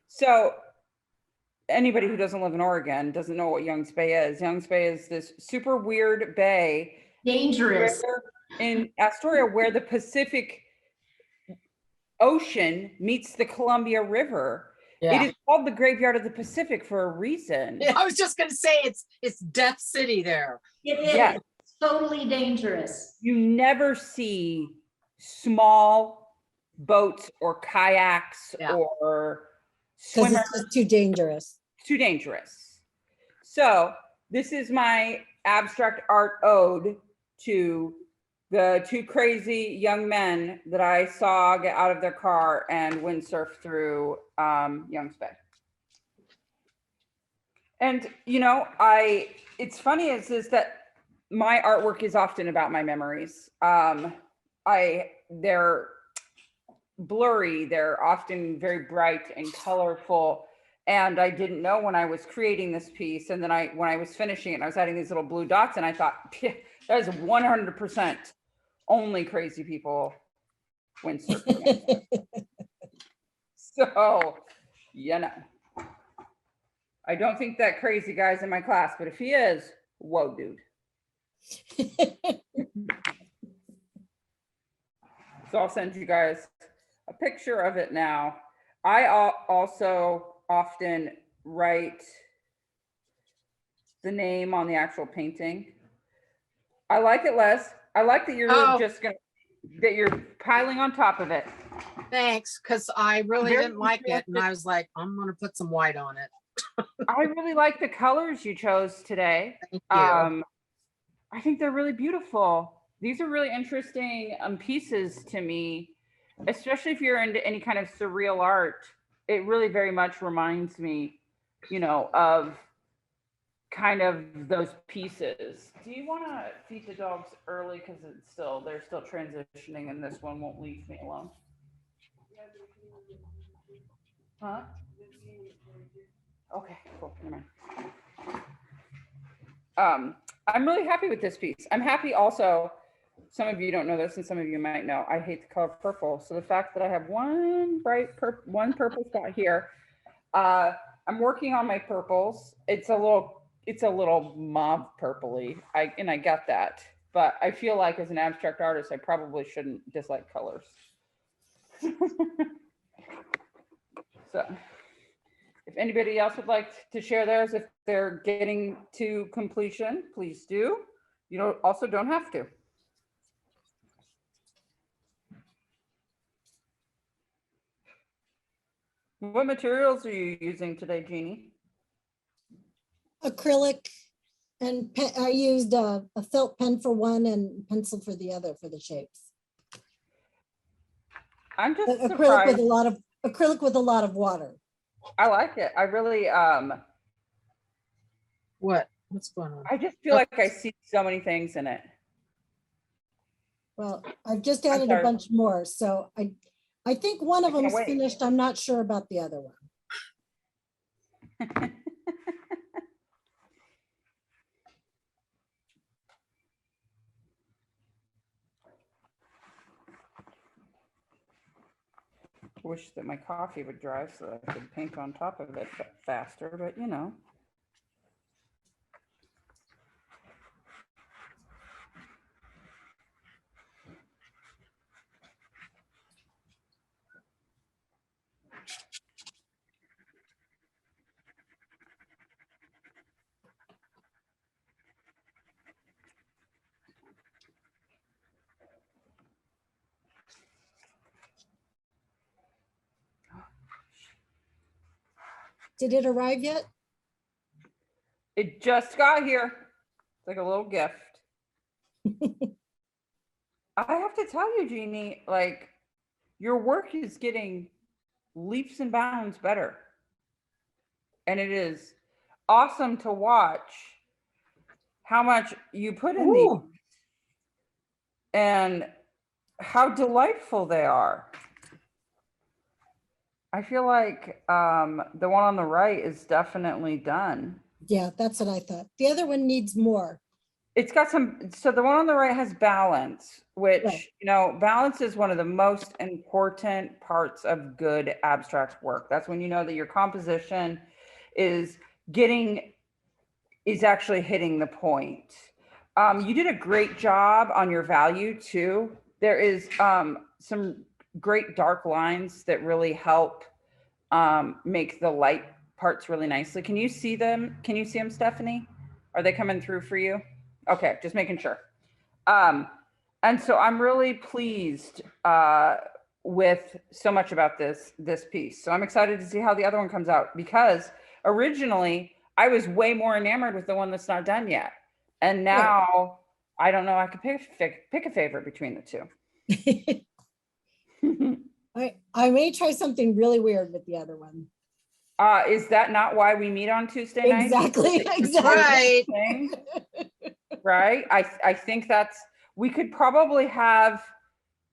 So anybody who doesn't live in Oregon doesn't know what Young's Bay is. Young's Bay is this super weird bay Dangerous. in Astoria where the Pacific Ocean meets the Columbia River. It Yeah. is called the Graveyard of the Pacific for a reason. I was just gonna say it's Death City there. It is Yeah. totally dangerous. You never see small boats or kayaks Yeah. or Because swimmers. it's just too dangerous. Too dangerous. So this is my abstract art ode to the two crazy young men that I saw get out of their car and windsurf through Young's Bay. And it's funny is that my artwork is often about my memories. They're blurry, they're often very bright and colorful. And I didn't know when I was creating this piece. And then when I was finishing it, I was adding these little blue dots and I thought, that is 100% Only Crazy People windsurfing. So, I don't think that crazy guy's in my class, but if he is, whoa, dude. So I'll send you guys a picture of it now. I also often write the name on the actual painting. I like it, Les. I like that you're that you're piling on top of it. Thanks, because I really Very didn't like it, and I was like, I'm gonna put some white on it. I really like the colors you chose today. Thank you. I think they're really beautiful. These are really interesting pieces to me, especially if you're into any kind of surreal art. It really very much reminds me, of kind of those pieces. Do you want to feed the dogs early because they're still transitioning and this one won't leave me alone? Huh? Okay, cool. Never mind. I'm really happy with this piece. I'm happy also, some of you don't know this and some of you might know, I hate the color purple. So the fact that I have one purple spot here, I'm working on my purples. It's a little mauve purpley. I get that, but I feel like as an abstract artist, I probably shouldn't dislike colors. So if anybody else would like to share theirs, if they're getting to completion, please do. You also don't have to. What materials are you using today, Jeannie? Acrylic and I used a felt pen for one and pencil for the other for the shapes. I'm just But surprised. acrylic with a lot of water. I like it. I really What's going on? I just feel like I see so many things in it. Well, I've just added a sorry. bunch more. So I think one of I them can't is wait. finished. I'm not sure about the other one. Wish that my coffee would dry so that I could paint on top of it faster, but you know. Did it arrive yet? It just got here. It's like a little gift. I have to tell you, Jeannie, like your work is getting leaps and bounds better. And it is awesome to watch how much you put in these Ooh, and how delightful they are. I feel like the one on the right is definitely done. Yeah, that's what I thought. The other one needs more. It's got some, so the one on the right has balance, which, Right. you know, balance is one of the most important parts of good abstract work. That's when you know that your composition is actually hitting the point. You did a great job on your value too. There is some great dark lines that really help make the light parts really nicely. Can you see them? Can you see them, Stephanie? Are they coming through for you? Okay, just making sure. And so I'm really pleased with so much about this piece. So I'm excited to see how the other one comes out, because originally I was way more enamored with the one that's not done yet. And now I don't know, I could pick a favorite between the two. I may try something really weird with the other one. Is that not why we meet on Tuesday nights? Exactly, exactly. right. Thing? Right? I think we could probably have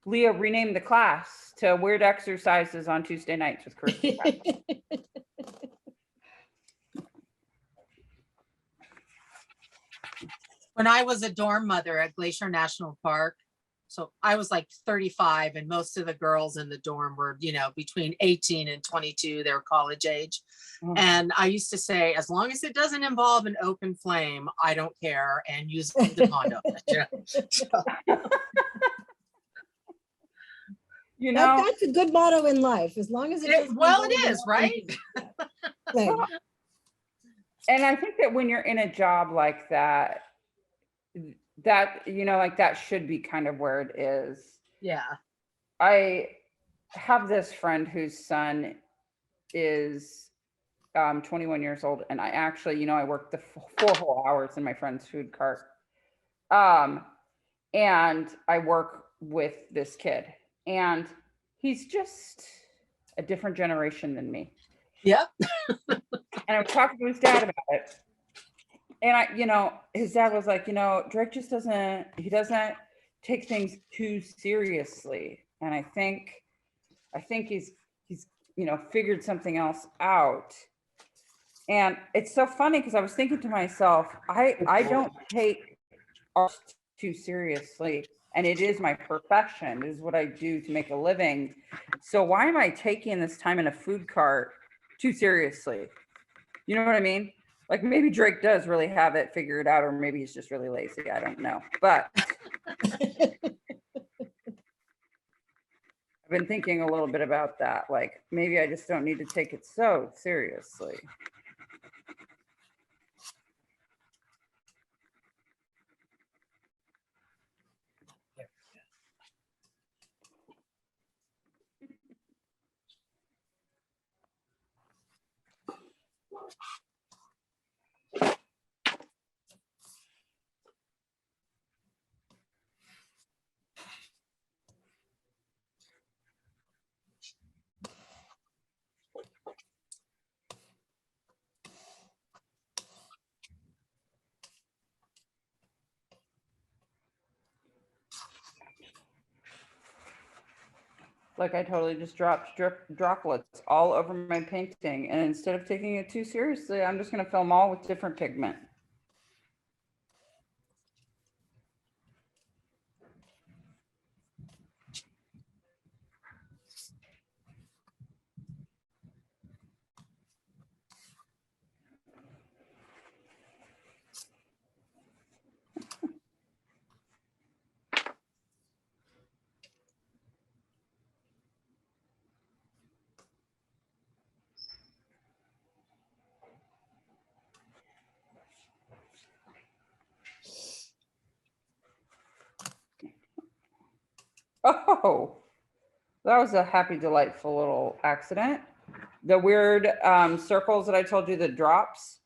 Leah rename the class to Weird Exercises on Tuesday Nights with Christy. When I was a dorm mother at Glacier National Park, so I was like 35 and most of the girls in the dorm were, you know, between 18 and 22, they were college age. And I used to say, as long as it doesn't involve an open flame, I don't care, and use the condom. You know? You know, That's a good motto in life, as long as it doesn't Well, it involve is, right? flame. and I think that when you're in a job like that, you know, like that should be kind of where it is. Yeah. I have this friend whose son is 21 years old, and I actually, you know, I worked the 4 whole hours in my friend's food cart. And I work with this kid, and he's just a different generation than me. Yep. And I was talking to his dad about it. And you know, his dad was like, you know, Drake just doesn't take things too seriously. And I think he's, you know, figured something else out. And it's so funny because I was thinking to myself, I don't take art too seriously. And it is my profession. It is what I do to make a living. So why am I taking this time in a food cart too seriously? You know what I mean? Like maybe Drake does really have it figured out, or maybe he's just really lazy. I don't know. But I've been thinking a little bit about that. Like maybe I just don't need to take it so seriously. Like I totally just dropped droplets all over my painting. And instead of taking it too seriously, I'm just going to fill them all with different pigment. Oh, that was a happy, delightful little accident. The weird circles that I told you, the drops,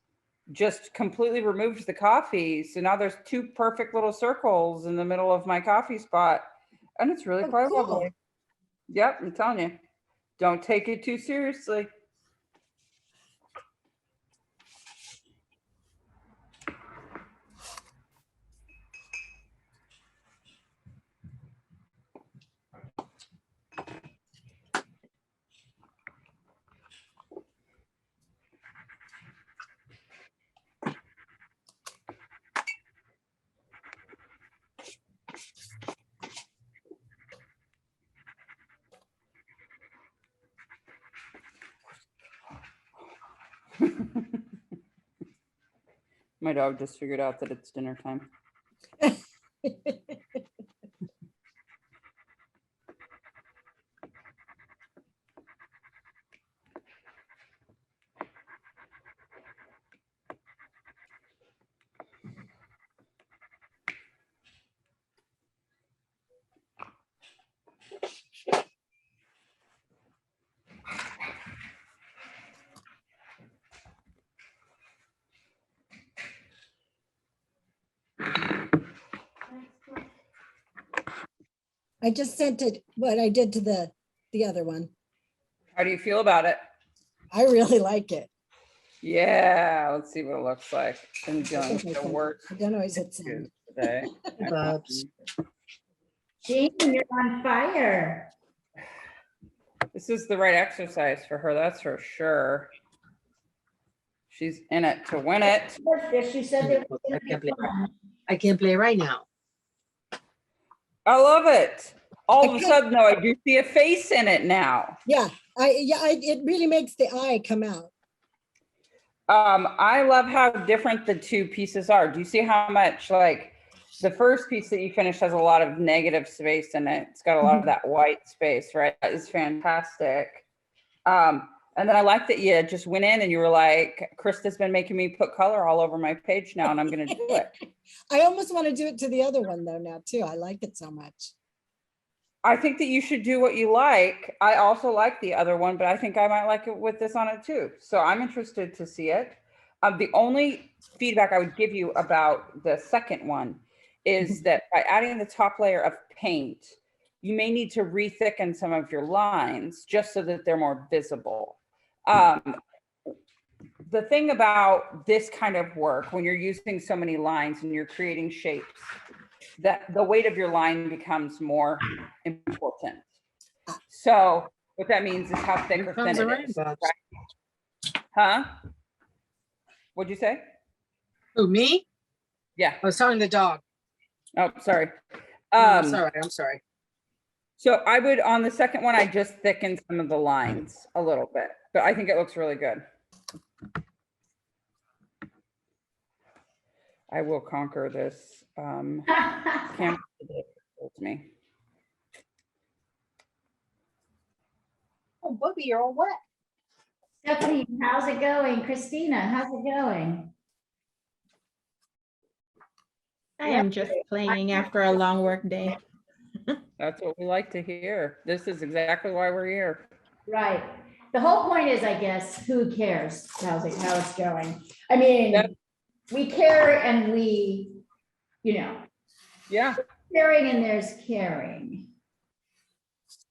just completely removed the coffee. So now there's two perfect little circles in the middle of my coffee spot. And it's really Oh, quite cool. lovely. Yep, I'm telling you. Don't take it too seriously. My dog just figured out that it's dinner time. I just sent it, what I did to the other one. How do you feel about it? I really like it. Yeah, let's see what it looks like. I'm I dealing with think I the can- worst I don't always hit send. issues today. Bubs. Jean, you're on fire. This is the right exercise for her, that's for sure. She's in it to win it. She said it was I gonna can't be believe- fun. I can't play right now. I love it. All of a Okay. sudden, though, I do see a face in it now. Yeah, it really makes the eye come out. I love how different the two pieces are. Do you see how much, like, the first piece that you finished has a lot of negative space in it. It's got a lot of that white space, right? That is fantastic. And then I like that you just went in and you were like, Krista's been making me put color all over my page now, and I'm going to do it. I almost want to do it to the other one though now too. I like it so much. I think that you should do what you like. I also like the other one, but I think I might like it with this on it too. So I'm interested to see it. The only feedback I would give you about the second one is that by adding the top layer of paint, you may need to re-thicken some of your lines just so that they're more visible. The thing about this kind of work, when you're using so many lines and you're creating shapes, that the weight of your line becomes more important. So what that means is how thick Here or thin comes the it rain, is. Bubs. Right? Huh? What'd you say? Who, me? Yeah. I was talking to the dog. Oh, sorry. I'm sorry. I'm sorry. So I would, on the second one, I just thickened some of the lines a little bit, but I think it looks really good. I will conquer this camera today, with me. Oh, Bubby, you're all wet. Stephanie, how's it going? Christina, how's it going? I am just playing after a long work day. That's what we like to hear. This is exactly why we're here. Right. The whole point is, I guess, who cares how it's going? I mean, Yep. we care and we, Yeah. caring and there's caring.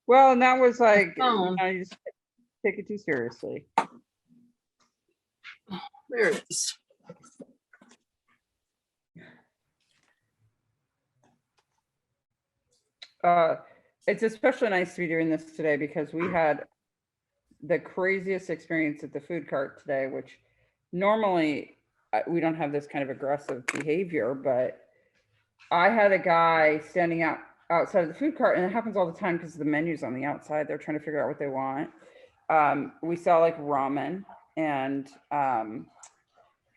Well, and that was like, phone. you just take it too seriously. There it is. It's especially nice to be doing this today because we had the craziest experience at the food cart today, which normally we don't have this kind of aggressive behavior, but I had a guy standing outside of the food cart, and it happens all the time because the menu's on the outside. They're trying to figure out what they want. We saw like ramen and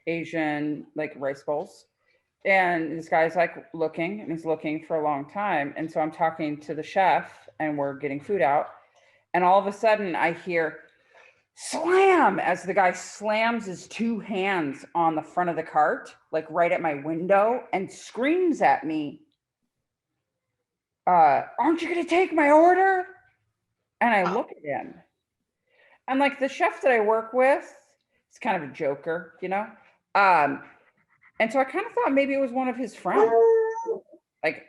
Asian like rice bowls. And this guy's like looking, and he's looking for a long time. And so I'm talking to the chef and we're getting food out. And all of a sudden I hear slam as the guy slams his two hands on the front of the cart, like right at my window, and screams at me. aren't you gonna take my order? And I look at him. And like the chef that I work with, he's kind of a joker, you know? And so I kind of thought maybe it was one of his friends, like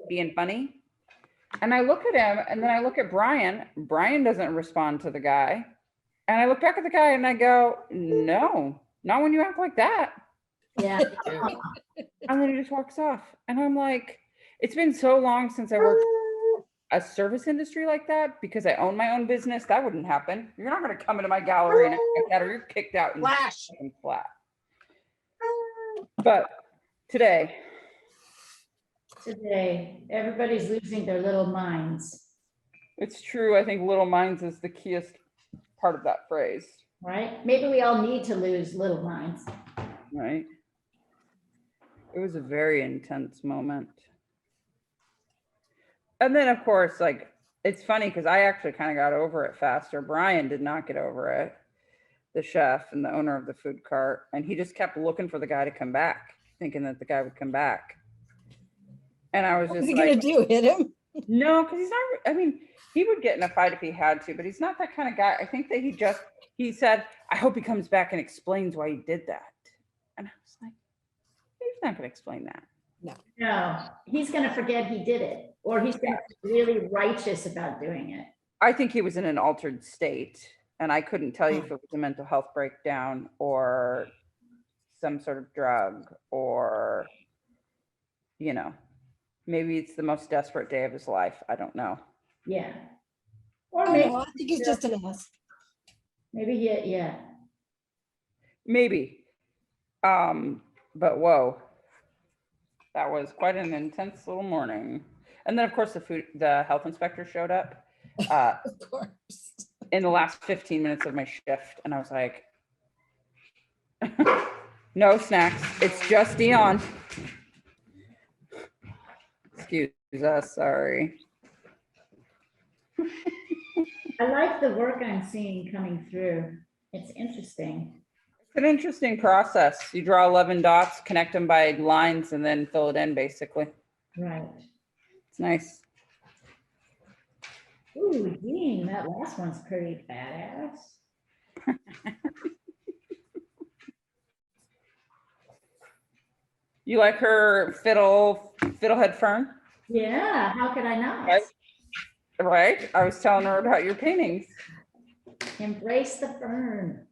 being funny. And I look at him and then I look at Brian. Brian doesn't respond to the guy. And I look back at the guy and I go, no, not when you act like that. Yeah. And then he just walks off. And I'm like, it's been so long since I worked a service industry like that because I own my own business. That wouldn't happen. You're not going to come into my gallery and act like that, or you're kicked out and Flash. flat. But today, Everybody's losing their little minds, it's true. I think little minds is the keyest part of that phrase, right? Maybe we all need to lose little minds. right? It was a very intense moment. And then, of course, like, it's funny because I actually kind of got over it faster. Brian did not get over it, the chef and the owner of the food cart. And he just kept looking for the guy to come back, thinking that the guy would come back. And I was What's just he gonna like, do, hit him? no, because he's not, I mean, he would get in a fight if he had to, but he's not that kind of guy. I think that he said, I hope he comes back and explains why he did that. And I was like, he's not going to explain that. No, he's gonna forget he did it, or he's gonna be really righteous about doing it. I think he was in an altered state, and I couldn't tell you if it was a mental health breakdown or some sort of drug, or, you know, maybe it's the most desperate day of his life. I don't know. Yeah. Or I maybe, know, I think he's just an ass. maybe, yeah. Maybe. But whoa, that was quite an intense little morning. And then of course the health inspector showed up Of course. in the last 15 minutes of my shift. And I was like, no snacks. It's just Dion. Excuse us, sorry. I like the work I'm seeing coming through. It's interesting. It's an interesting process. You draw 11 dots, connect them by lines, and then fill it in basically. Right. It's nice. Ooh, Dean, that last one's pretty badass. You like her fiddlehead fern? Yeah, how could I not? Right. Right? I was telling her about your paintings. Embrace the fern.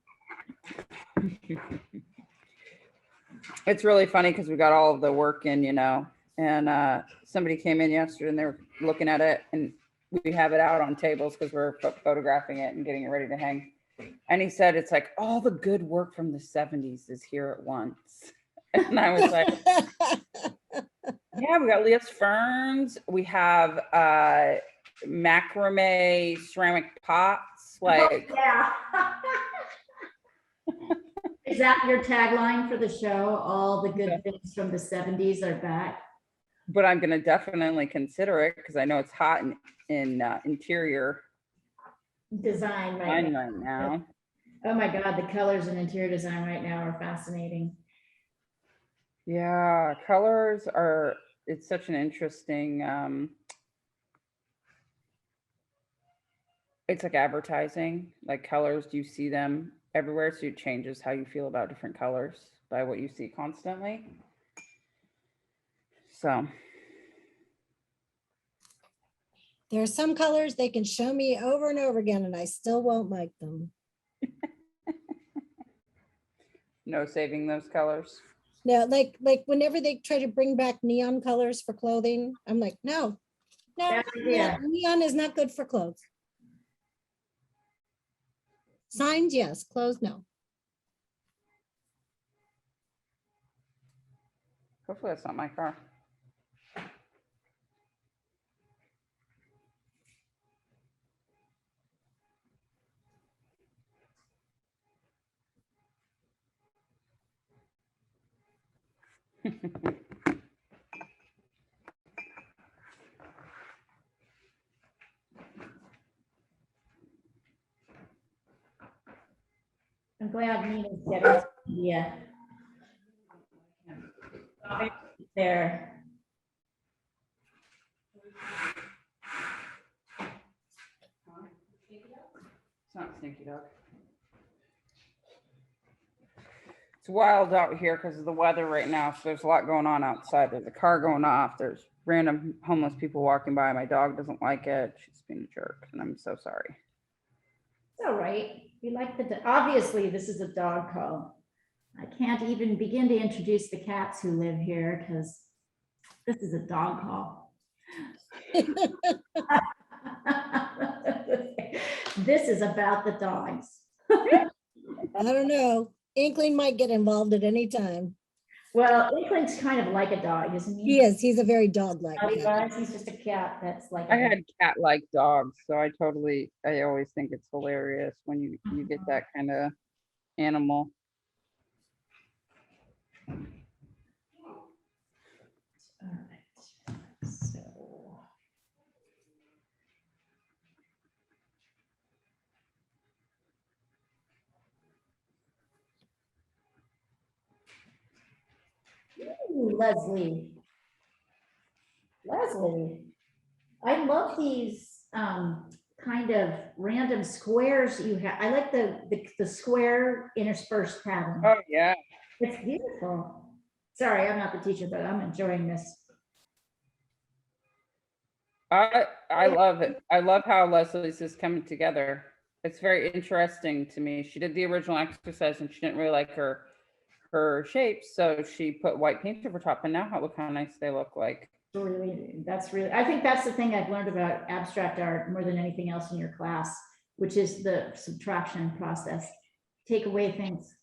It's really funny because we got all of the work in, you know, and somebody came in yesterday and they were looking at it, and we have it out on tables because we're photographing it and getting it ready to hang. And he said, it's like all the good work from the 70s is here at once. And I was like, yeah, we got Leah's ferns. We have macrame ceramic pots. Like, Yeah. Is that your tagline for the show? All the good things from the 70s are back? but I'm going to definitely consider it because I know it's hot in interior Design right design now. right now. Oh my God, the colors in interior design right now are fascinating. Yeah, colors are, it's such an interesting, it's like advertising, like colors, you see them everywhere, so it changes how you feel about different colors by what you see constantly. So, There are some colors they can show me over and over again and I still won't like them. no saving those colors. No, like whenever they try to bring back neon colors for clothing, I'm like, no, Bad idea. neon is not good for clothes. Signs, yes, clothes, no. Hopefully that's not my car. I'm glad Nina's getting yeah. There. not Stinky Dog. It's wild out here because of the weather right now. So there's a lot going on outside. There's a car going off. There's random homeless people walking by. My dog doesn't like it. She's being a jerk, and I'm so sorry. It's all right. We like obviously this is a dog call. I can't even begin to introduce the cats who live here because this is a dog call. This is about the dogs. I don't know. Inkling might get involved at any time. Well, Inkling's kind of like a dog, isn't he? He is. He's a very dog-like cat. Otherwise, he's just a cat that's like. I had cat-like dogs, so I always think it's hilarious when you get that kind of animal. All right. So. Ooh, Leslie. I love these kind of random squares you have. I like the square interspersed pattern. Oh yeah. It's beautiful. Sorry, I'm not the teacher, but I'm enjoying this. I love it. I love how Leslie's is coming together. It's very interesting to me. She did the original exercise and she didn't really like her shapes, so she put white paint over top, and now look how nice they look like. I think that's the thing I've learned about abstract art more than anything else in your class, which is the subtraction process. Take away things.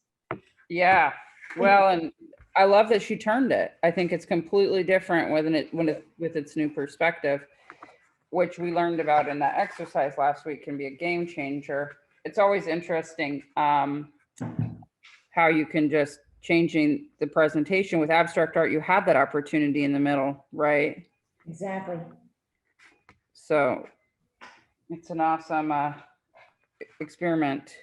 Yeah. Well, and I love that she turned it. I think it's completely different with its new perspective, which we learned about in that exercise last week, can be a game changer. It's always interesting how you can just changing the presentation with abstract art. You have that opportunity in the middle, right? Exactly. So it's an awesome experiment.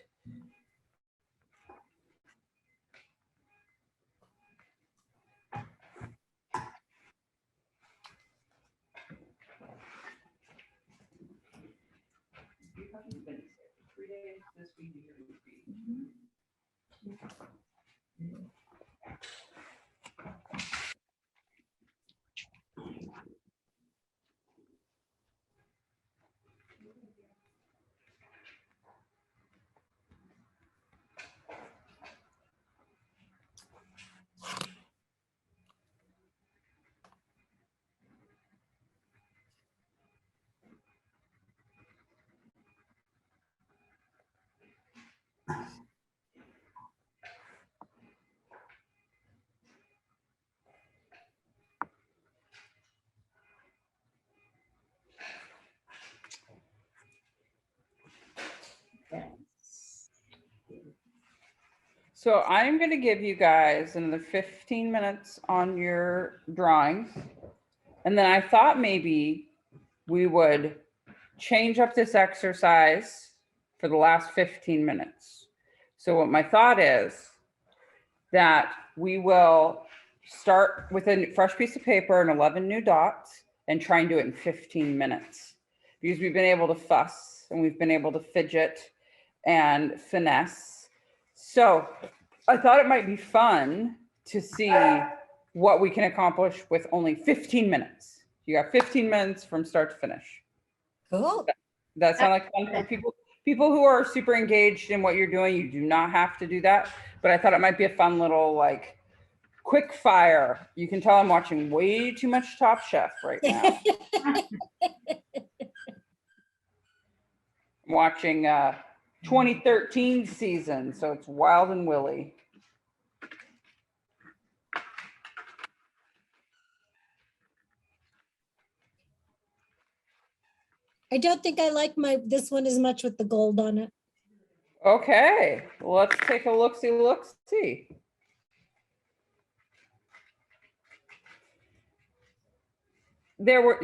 So I'm going to give you guys another 15 minutes on your drawings. And then I thought maybe we would change up this exercise for the last 15 minutes. So what my thought is that we will start with a fresh piece of paper and 11 new dots and try and do it in 15 minutes. Because we've been able to fuss and we've been able to fidget and finesse. So I thought it might be fun to see what we can accomplish with only 15 minutes. You got 15 minutes from start to finish. Cool. That sound like fun for people who are super engaged in what you're doing? You do not have to do that, but I thought it might be a fun little like quick fire. You can tell I'm watching way too much Top Chef right now. I'm watching 2013 season, so it's Wild and Willy. I don't think I like this one as much with the gold on it. Okay, let's take a look-see.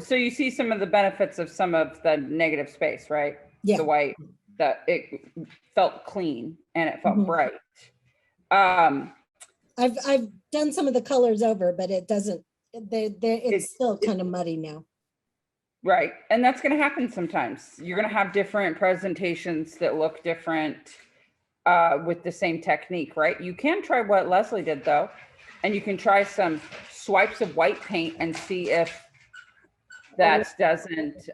So you see some of the benefits of some of the negative space, right? Yeah. The white, that it felt clean and it felt Mhm. bright. I've done some of the colors over, but it doesn't, it's still kind of muddy now. Right. And that's going to happen sometimes. You're going to have different presentations that look different with the same technique, right? You can try what Leslie did though, and you can try some swipes of white paint and see if that doesn't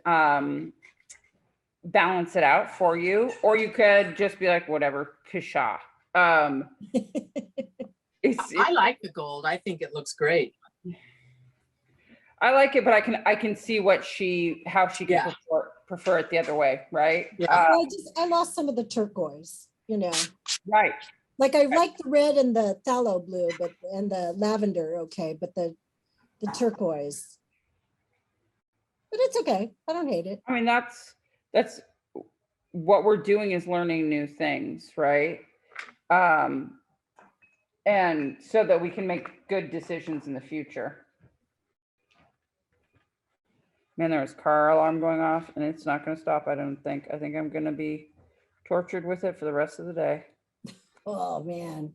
balance it out for you. Or you could just be like, whatever, pshaw. I like the gold. I think it looks great. I like it, but I can see how she can Yeah. prefer it the other way, right? Yeah. I lost some of the turquoise, Right. like I like the red and the phthalo blue, and the lavender, okay, but the turquoise. But it's okay. I don't hate it. I mean, that's what we're doing is learning new things, right? And so that we can make good decisions in the future. Man, there's a car alarm going off and it's not going to stop. I don't think. I think I'm going to be tortured with it for the rest of the day. Oh, man.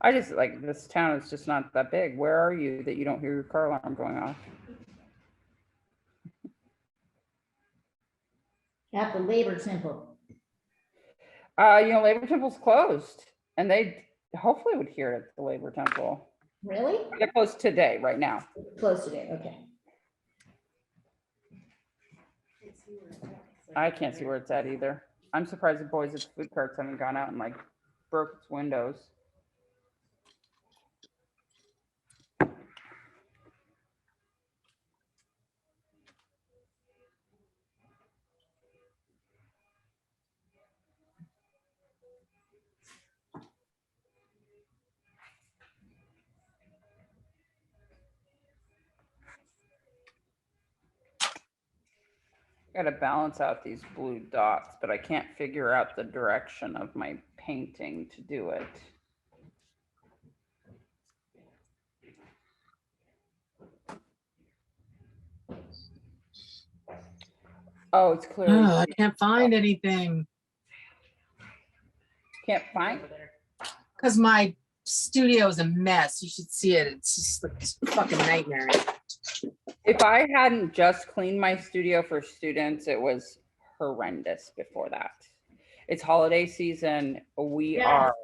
I just like this town is just not that big. Where are you that you don't hear your car alarm going off? At the Labor Temple. Labor Temple's closed and they hopefully would hear it at the Labor Temple. Really? They're closed today, right now. Close today, okay. I can't see where it's at either. I'm surprised the boys at the food carts haven't gone out and like broke its windows. Got to balance out these blue dots, but I can't figure out the direction of my painting to do it. Oh, it's clearly Oh, I can't find anything can't find. because my studio is a mess. You should see it. It's just like this fucking nightmare. If I hadn't just cleaned my studio for students, it was horrendous before that. It's holiday season. We are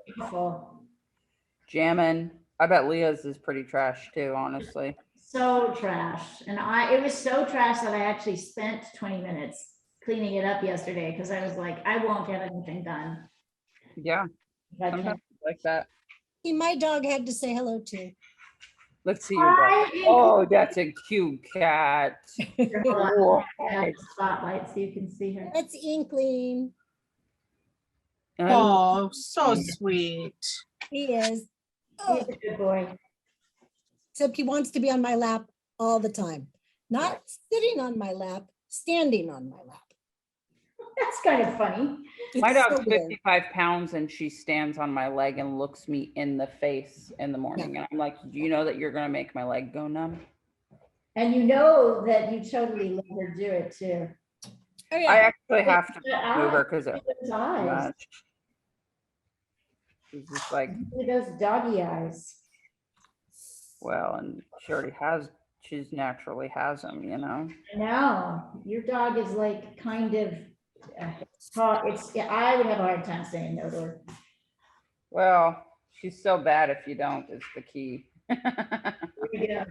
jamming. I bet Leah's is pretty trash too, honestly. So trash. And it was so trash that I actually spent 20 minutes cleaning it up yesterday because I was like, I won't get anything done. Yeah, if I sometimes can't. like that. See, my dog had to say hello to. Let's see your dog. Hi. Oh, that's a cute cat. Hold on, Whoa. I have the spotlight so you can see her. That's Inkling. Oh, so sweet. He is. He's Oh, a good boy. except he wants to be on my lap all the time. Not sitting on my lap, standing on my lap. That's kind of funny. My It's dog's so weird. 55 pounds and she stands on my leg and looks me in the face in the morning. And I'm like, do you know that you're going to make my leg go numb? And you know that you totally let her do it too. Oh, I yeah. actually have to move her because it's Those too eyes, much. She's just like, those doggy eyes. well, and she naturally has them, you know? No, your dog is like kind of, I would have a hard time saying no to her. Well, she's so bad if you don't, is the key. Yeah.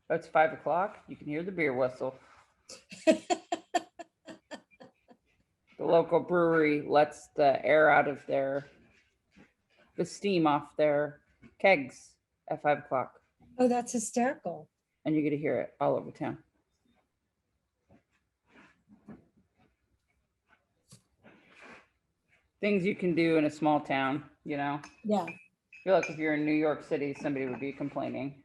It's 5 o'clock. You can hear the beer whistle. The local brewery lets the air out of the steam off their kegs at 5 o'clock. Oh, that's hysterical. And you get to hear it all over town. Things you can do in a small town, you know? Yeah. I feel like if you're in New York City, somebody would be complaining.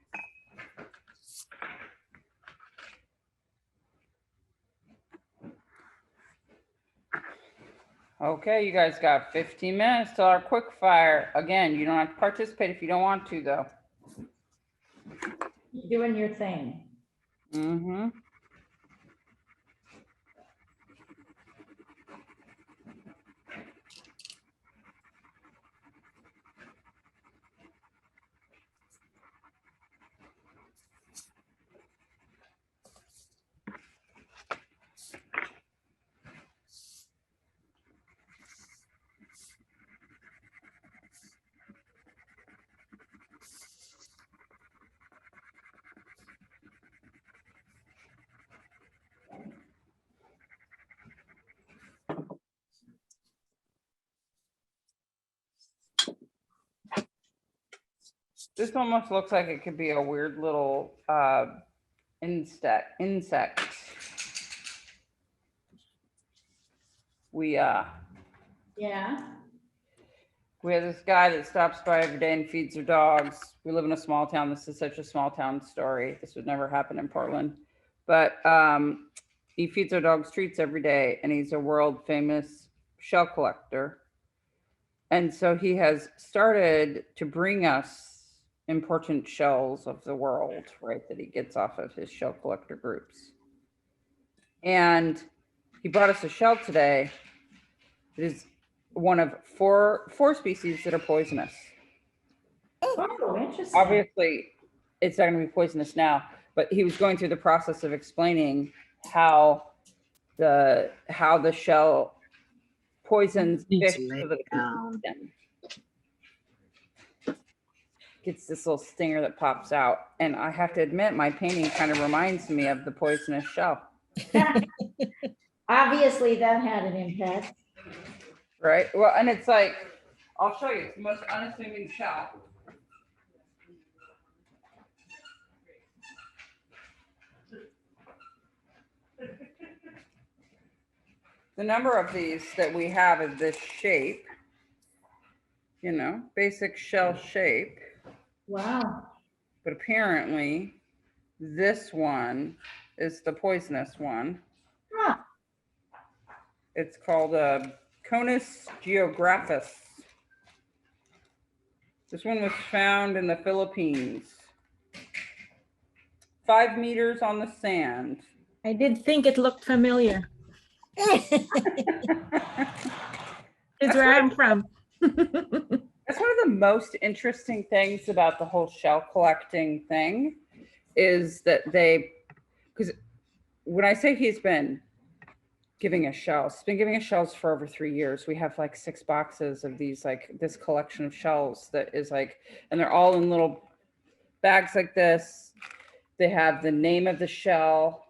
Okay, you guys got 15 minutes till our quick fire. Again, you don't have to participate if you don't want to, though. Doing your thing. Mm-hmm. This almost looks like it could be a weird little insect. Yeah. We have this guy that stops by every day and feeds their dogs. We live in a small town. This is such a small town story. This would never happen in Portland. But he feeds our dogs treats every day, and he's a world famous shell collector. And so he has started to bring us important shells of the world, right, that he gets off of his shell collector groups. And he brought us a shell today. It is one of four species that are poisonous. Oh, interesting. Obviously, it's not going to be poisonous now, but he was going through the process of explaining how the shell poisons Need fish to lay so that it can down. eat them. Gets this little stinger that pops out, and I have to admit, my painting kind of reminds me of the poisonous shell, Obviously, that had an impact. right? Well, and it's like, I'll show you. It's the most unassuming shell. The number of these that we have is this shape, you know, basic shell shape. Wow. But apparently this one is the poisonous one. Huh. It's called a Conus geographus. This one was found in the Philippines. 5 meters on the sand. I did think it looked familiar. It's where I'm from. That's one of the most interesting things about the whole shell collecting thing is that because when I say he's been giving us shells, he's been giving us shells for over 3 years. We have like 6 boxes of these, like this collection of shells that is like, and they're all in little bags like this. They have the name of the shell,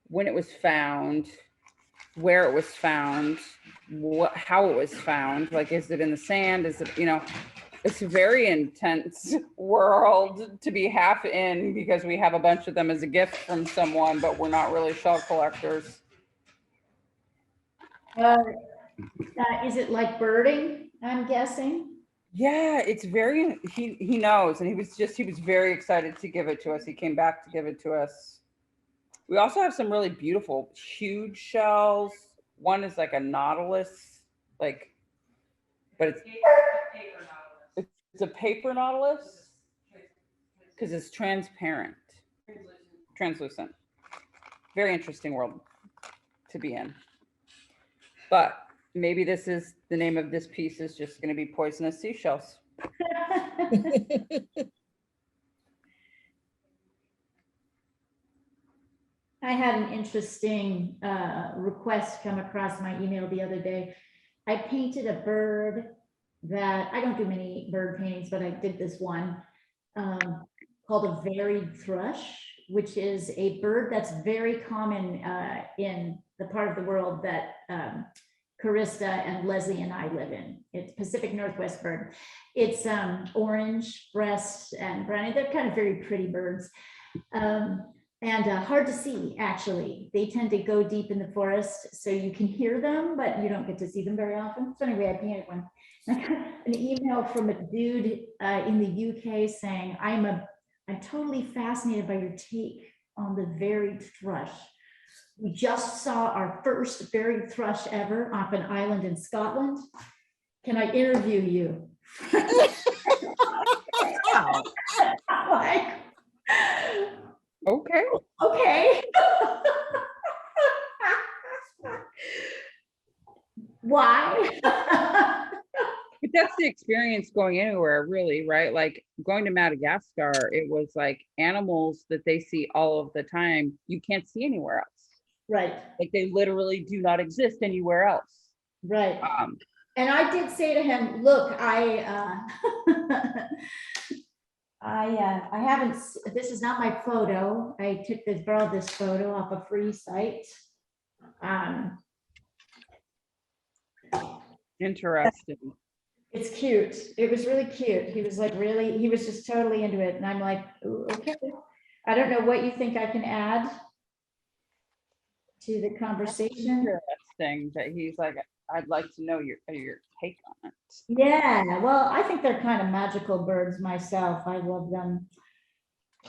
when it was found, where it was found, how it was found. Like, is it in the sand? Is it, you know, it's a very intense world to be half in because we have a bunch of them as a gift from someone, but we're not really shell collectors. Is it like birding, I'm guessing? Yeah, it's very, he knows, and he was very excited to give it to us. He came back to give it to us. We also have some really beautiful, huge shells. One is like a nautilus, like, but it's a paper nautilus because it's transparent, translucent. Very interesting world to be in. But maybe this is the name of this piece is just going to be poisonous seashells. I had an interesting request come across my email the other day. I painted a bird that, I don't do many bird paintings, but I did this one called a varied thrush, which is a bird that's very common in the part of the world that Carista and Leslie and I live in. It's Pacific Northwest bird. It's orange breast and brown. They're kind of very pretty birds. And hard to see, actually. They tend to go deep in the forest, so you can hear them, but you don't get to see them very often. So anyway, I painted one. I got an email from a dude in the UK saying, I'm totally fascinated by your take on the varied thrush. We just saw our first varied thrush ever off an island in Scotland. Can I interview you? Wow. I'm like, Okay. okay. Why? But that's the experience going anywhere, really, right? Like going to Madagascar, it was like animals that they see all of the time. You can't see anywhere else. Right, Like they literally do not exist anywhere else. right. And I did say to him, look, I haven't, this is not my photo. I borrowed this photo off a free site. Interesting. It's cute. It was really cute. He was like really, he was just totally into it. And I'm like, "Ooh, okay. I don't know what you think I can add to the conversation. Interesting that he's like, I'd like to know your take on it. Yeah, well, I think they're kind of magical birds myself. I love them.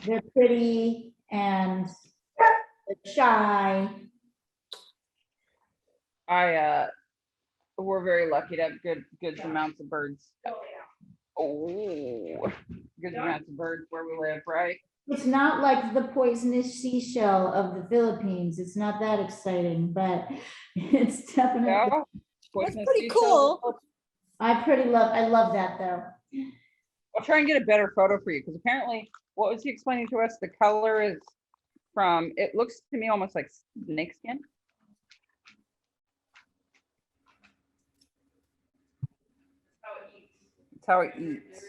They're pretty and they're shy. We're very lucky to have good amounts of birds. Oh, good amounts of birds where we live, right? It's not like the poisonous seashell of the Philippines. It's not that exciting, but it's definitely, Yeah. That's Poisonous pretty seashells. cool. I love that though. I'll try and get a better photo for you because apparently, what was he explaining to us? The color is from, it looks to me almost like snake skin. It's how it eats.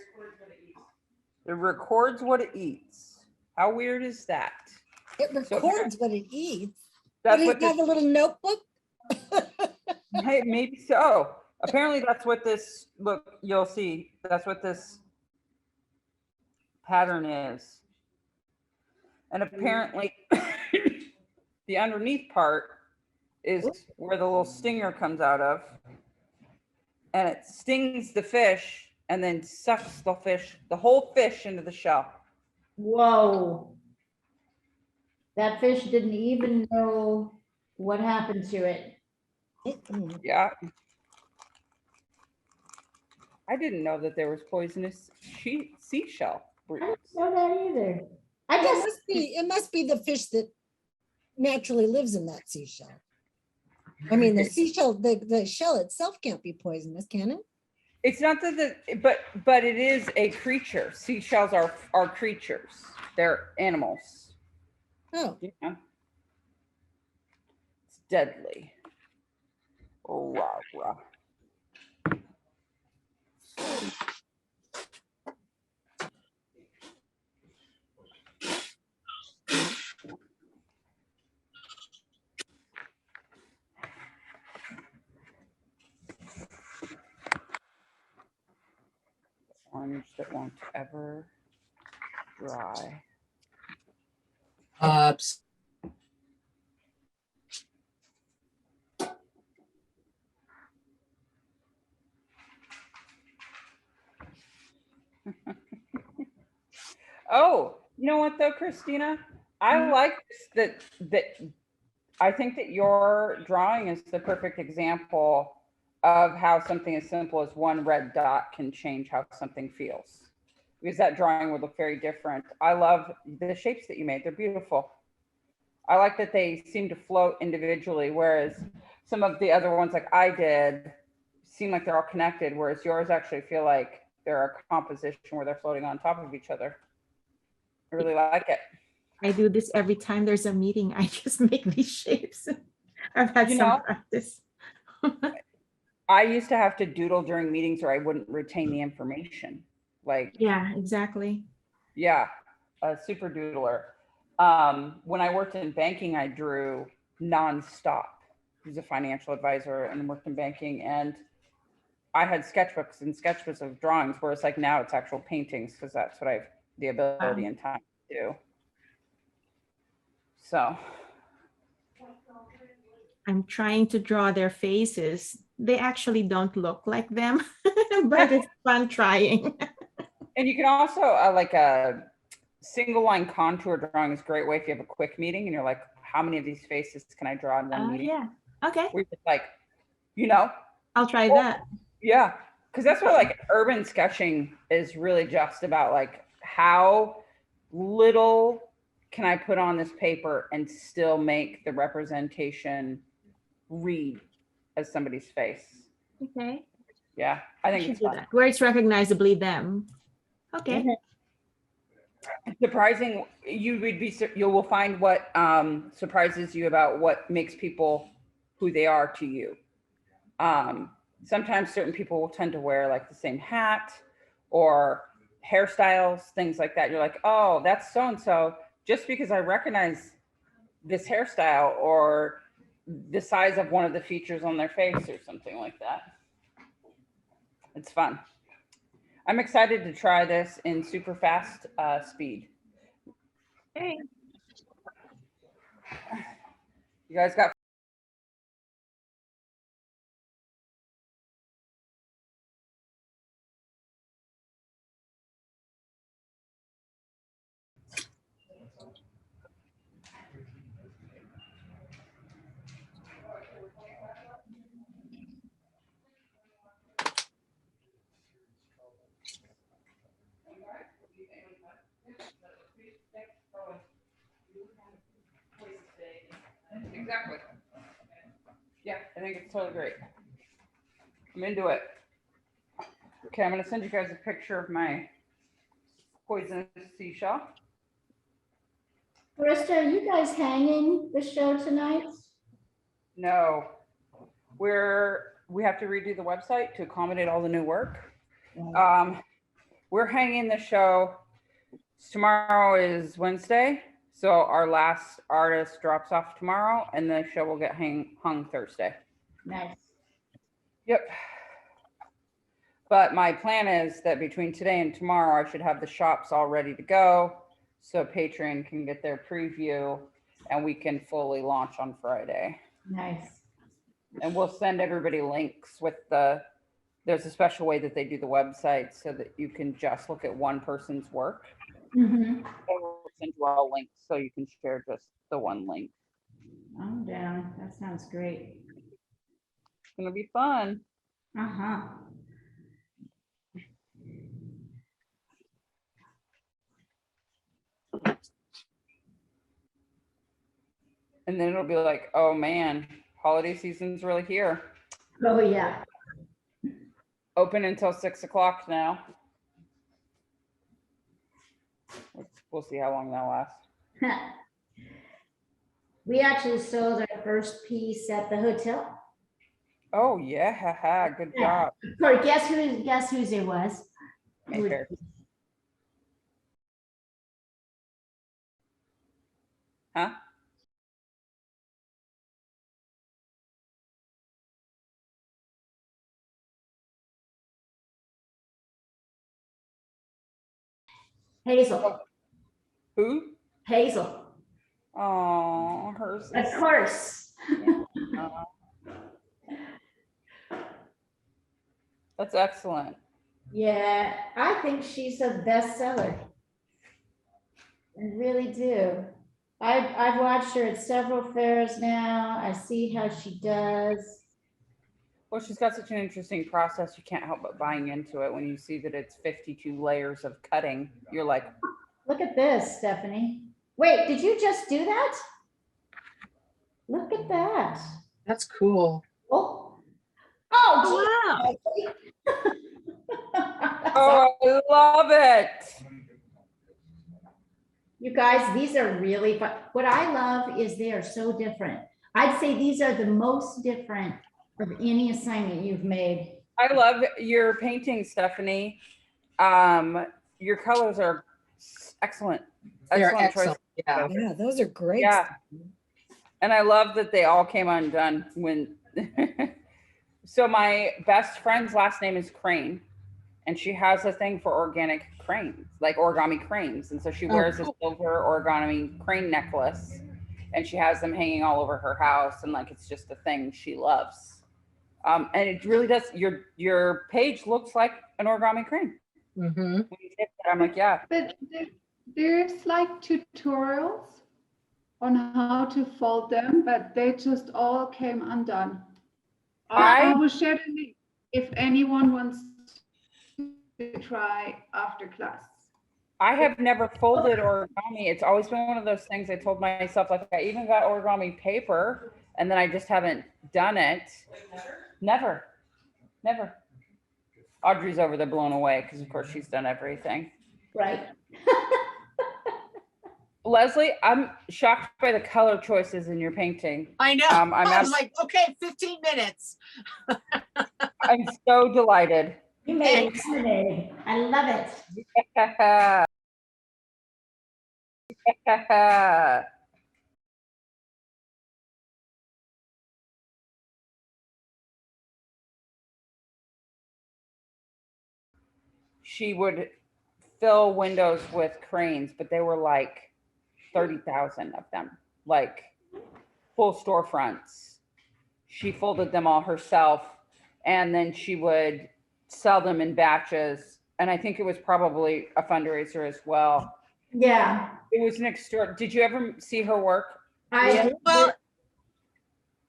It records what it eats. How weird is that? It records what it eats. That's What, what does it have a this, little notebook? hey, maybe so. Apparently that's what this, look, you'll see, that's what this pattern is. And apparently the underneath part is where the little stinger comes out of. And it stings the fish and then sucks the whole fish into the shell. Whoa. That fish didn't even know what happened to it. Yeah. I didn't know that there was poisonous seashell I didn't roots. know that either. I It guess must be the fish that naturally lives in that seashell. I mean, the seashell, the shell itself can't be poisonous, can it? It's not that but it is a creature. Seashells are creatures. They're animals. Oh, Yeah. It's deadly. Rah, rah. Orange that won't ever dry. Oh, you know what though, Christina? I like that I think that your drawing is the perfect example of how something as simple as one red dot can change how something feels. Because that drawing would look very different. I love the shapes that you made. They're beautiful. I like that they seem to float individually, whereas some of the other ones like I did seem like they're all connected, whereas yours actually feel like they're a composition where they're floating on top of each other. I really like it. I do this every time there's a meeting. I just make these shapes. I've had You some know, practice. I used to have to doodle during meetings or I wouldn't retain the information. Like, Yeah, exactly. yeah, a super doodler. When I worked in banking, I drew nonstop. He was a financial advisor and worked in banking. And I had sketchbooks and sketchbooks of drawings, whereas like now it's actual paintings because that's what I have the ability and time to do. So I'm trying to draw their faces. They actually don't look like them, but it's fun trying. and you can also like a single line contour drawing is a great way if you have a quick meeting and you're like, how many of these faces can I draw in one meeting? Yeah. Okay. We're just like, you know, I'll try that. yeah, because that's what like urban sketching is really just about, like how little can I put on this paper and still make the representation read as somebody's face. Okay. Yeah, I think should it's do fun. that. Where it's recognizably them. Okay. Surprising, you will find what surprises you about what makes people who they are to you. Sometimes certain people will tend to wear like the same hat or hairstyles, things like that. You're like, oh, that's so and so, just because I recognize this hairstyle or the size of one of the features on their face or something like that. It's fun. I'm excited to try this in super fast speed. Okay. You guys got exactly. Yeah, I think it's totally great. I'm into it. Okay, I'm gonna send you guys a picture of my poisonous seashell. Krista, are you guys hanging the show tonight? No, we have to redo the website to accommodate all the new work. We're hanging the show. Tomorrow is Wednesday, so our last artist drops off tomorrow, and the show will get hung Thursday. Nice. Yep. But my plan is that between today and tomorrow, I should have the shops all ready to go, so Patreon can get their preview, and we can fully launch on Friday. Nice. And we'll send everybody links with there's a special way that they do the website so that you can just look at one person's work. Mm-hmm. We'll send you all links so you can share just the one link. I'm down. That sounds great. It's gonna be fun. Uh-huh. And then it'll be like, oh man, holiday season's really here. Oh, yeah. Open until 6 o'clock now. We'll see how long that lasts. We actually sold our first piece at the hotel. Oh yeah, haha, good job. Or guess whose it was? Mayfair. Huh? Hazel. Who? Hazel. Oh, hers. Of course. That's excellent. Yeah, I think she's a bestseller. I really do. I've watched her at several fairs now. I see how she does. Well, she's got such an interesting process. You can't help but buying into it when you see that it's 52 layers of cutting. You're like, Look at this, Stephanie. Wait, did you just do that? Look at that. That's cool. Oh, oh, Wow. gee. oh, I love it. You guys, these are really fun. What I love is they are so different. I'd say these are the most different of any assignment you've made. I love your painting, Stephanie. Your colors are excellent. They're Excellent choice. excellent. Yeah. Yeah, those are great. Yeah. And I love that they all came undone when. So my best friend's last name is Crane, and she has a thing for organic cranes, like origami cranes. And so she wears a cool. silver origami crane necklace, and she has them hanging all over her house, and like it's just a thing she loves. And it really does. Your page looks like an origami crane. Mm-hmm. When you say that, I'm like, yeah. But there's like tutorials on how to fold them, but they just all came undone. I will share the link if anyone wants to try after class. I have never folded origami. It's always been one of those things I told myself, like I even got origami paper and then I just haven't done it. Never. Audrey's over there blown away because of course she's done everything. Right. Leslie, I'm shocked by the color choices in your painting. I know. I was like, okay, 15 minutes. I'm so delighted. You made Thanks. lemonade. I love it. she would fill windows with cranes, but they were like 30,000 of them, like full storefronts. She folded them all herself, and then she would sell them in batches. And I think it was probably a fundraiser as well. Yeah. It was an extra. Did you ever see her work? I, Well,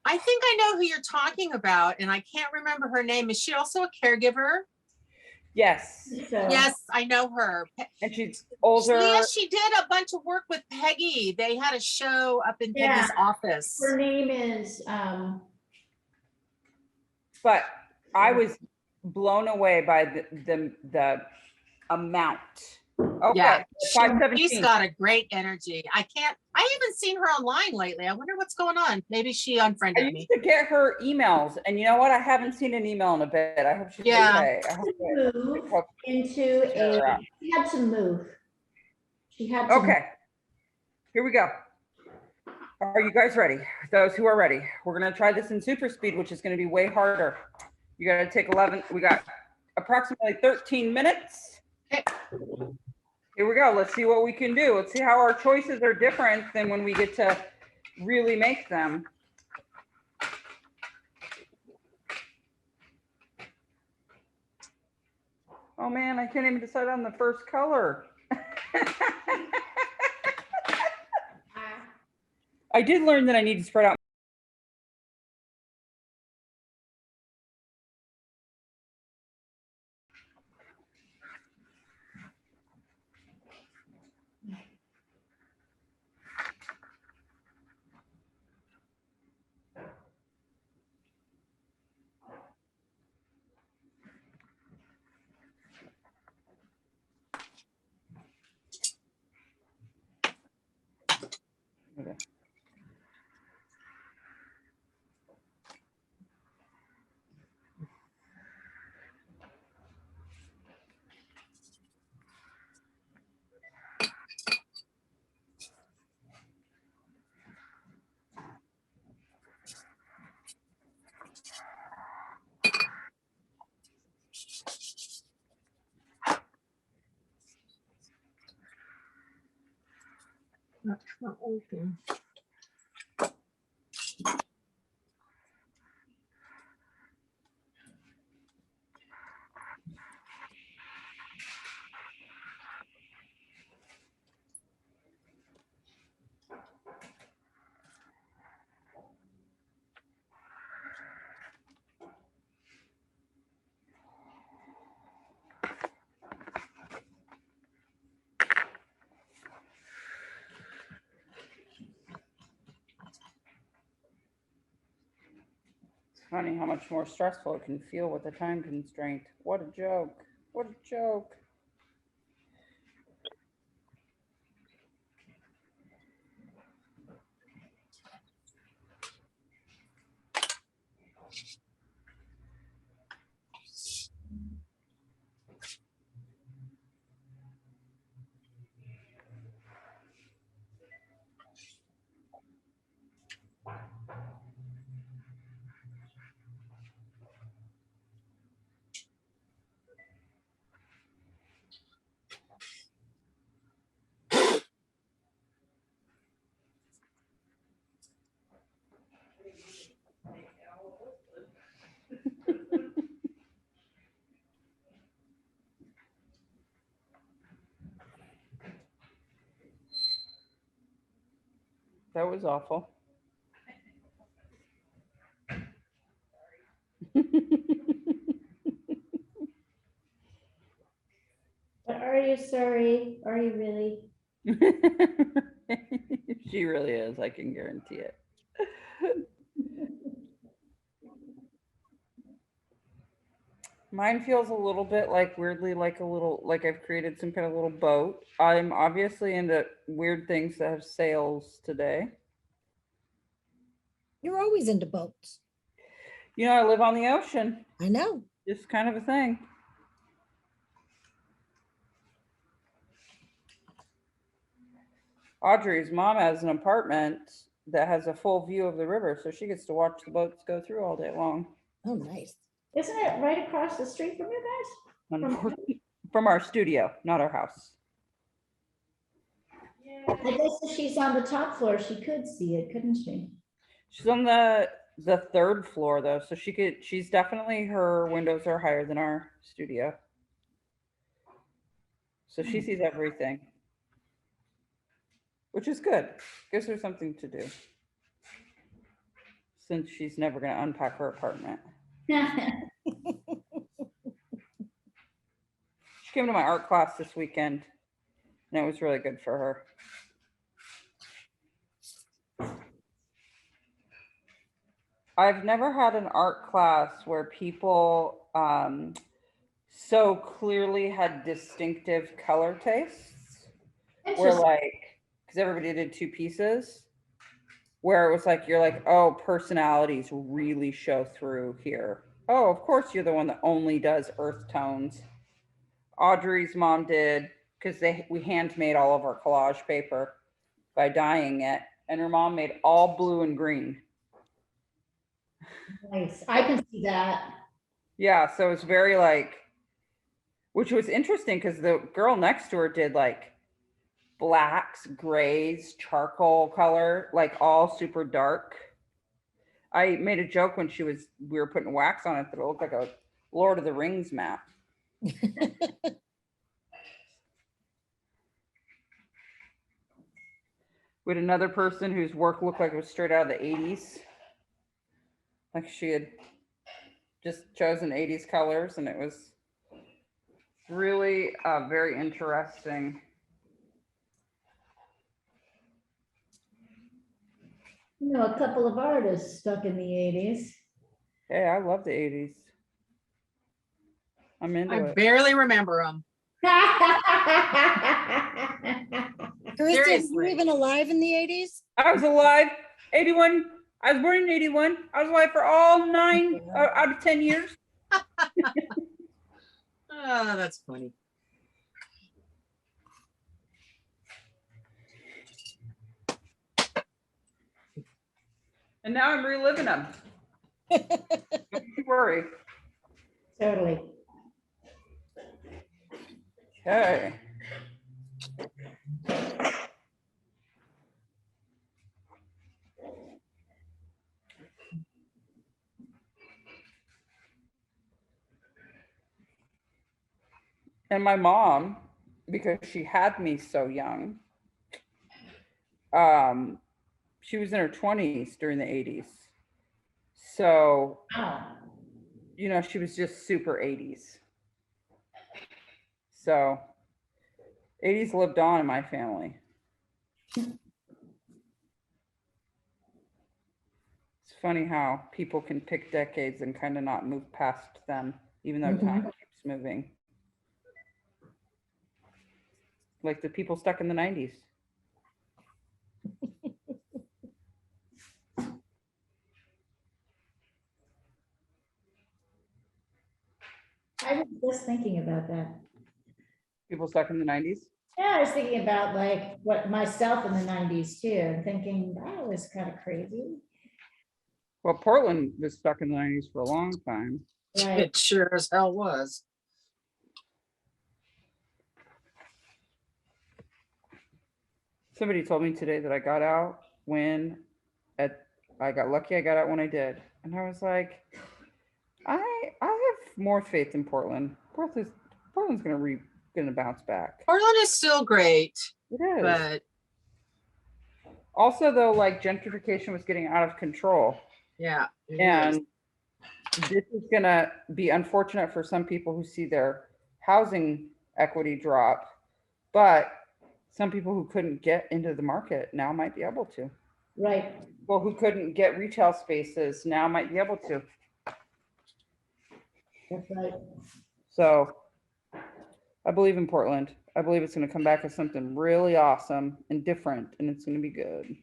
I think I know who you're talking about, and I can't remember her name. Is she also a caregiver? Yes. so, Yes, I know her. And she's older. Yes, she did a bunch of work with Peggy. They had a show up in Yeah. Peggy's office. her name is, But I was blown away by the amount. Okay, Yeah, she's 517. got a great energy. I haven't seen her online lately. I wonder what's going on. Maybe she I unfriended used me. to get her emails, and you know what? I haven't seen an email in a bit. I hope she's Yeah. okay. I hope that- move hope- into Sure. a, she had to move. She had to. Okay, here we go. Are you guys ready? Those who are ready, we're gonna try this in super speed, which is gonna be way harder. You gotta take 11. We got approximately 13 minutes. Okay. Here we go. Let's see what we can do. Let's see how our choices are different than when we get to really make them. Oh man, I can't even decide on the first color. I did learn that I need to spread out. Okay. Not open. It's funny how much more stressful it can feel with a time constraint. What a joke. What a joke. That was awful. Are you sorry? Are you really? She really is, I can guarantee it. Mine feels a little bit like weirdly like a little like I've created some kind of little boat. I'm obviously into weird things that have sails today. You're always into boats. You know, I live on the ocean. I know. Just kind of a thing. Audrey's mom has an apartment that has a full view of the river, so she gets to watch the boats go through all day long. Oh, nice. Isn't it right across the street from you guys? from our studio, not our house. I guess if she's on the top floor, she could see it, couldn't she? She's on the third floor though, so she's definitely, her windows are higher than our studio. So she sees everything, which is good. Gives her something to do, since she's never going to unpack her apartment. She came to my art class this weekend, and it was really good for her. I've never had an art class where people so clearly had distinctive color tastes. Where Interesting. like, because everybody did two pieces, where it was like, you're like, oh, personalities really show through here. Oh, of course you're the one that only does earth tones. Audrey's mom did, because we handmade all of our collage paper by dyeing it, and her mom made all blue and green. Nice. I can see that. Yeah, so it's very like, which was interesting because the girl next to her did like blacks, grays, charcoal color, like all super dark. I made a joke when we were putting wax on it that it looked like a Lord of the Rings map. We had another person whose work looked like it was straight out of the 80s. Like she had just chosen 80s colors, and it was really very interesting. You know, a couple of artists stuck in the 80s. Hey, I love the 80s. I'm into I it. barely remember them. Carissa, were you Seriously. even alive in the 80s? I was alive, 81. I was born in 81. I was alive for all 9 out of 10 years. Oh, that's funny. And now I'm reliving them. Don't you worry. Totally. Okay. And my mom, because she had me so young, she was in her 20s during the 80s. So, Wow. you know, she was just super 80s. So 80s lived on in my family. It's funny how people can pick decades and kind of not move past them, even though time keeps moving. Like the people stuck in the 90s. I was just thinking about that. People stuck in the 90s. Yeah, I was thinking about like what myself in the 90s too, and thinking that was kind of crazy. Well, Portland was stuck in the 90s for a long time. Right. It sure as hell was. Somebody told me today that I got out when I got lucky. I got out when I did, and I was like, I have more faith in Portland. Portland's gonna bounce back. Portland is still great, It is. but Also, though, like gentrification was getting out of control, yeah. it is. and this is gonna be unfortunate for some people who see their housing equity drop, but some people who couldn't get into the market now might be able to. Right. Well, who couldn't get retail spaces now might be able to. That's right. So I believe in Portland. I believe it's going to come back as something really awesome and different, and it's going to be good.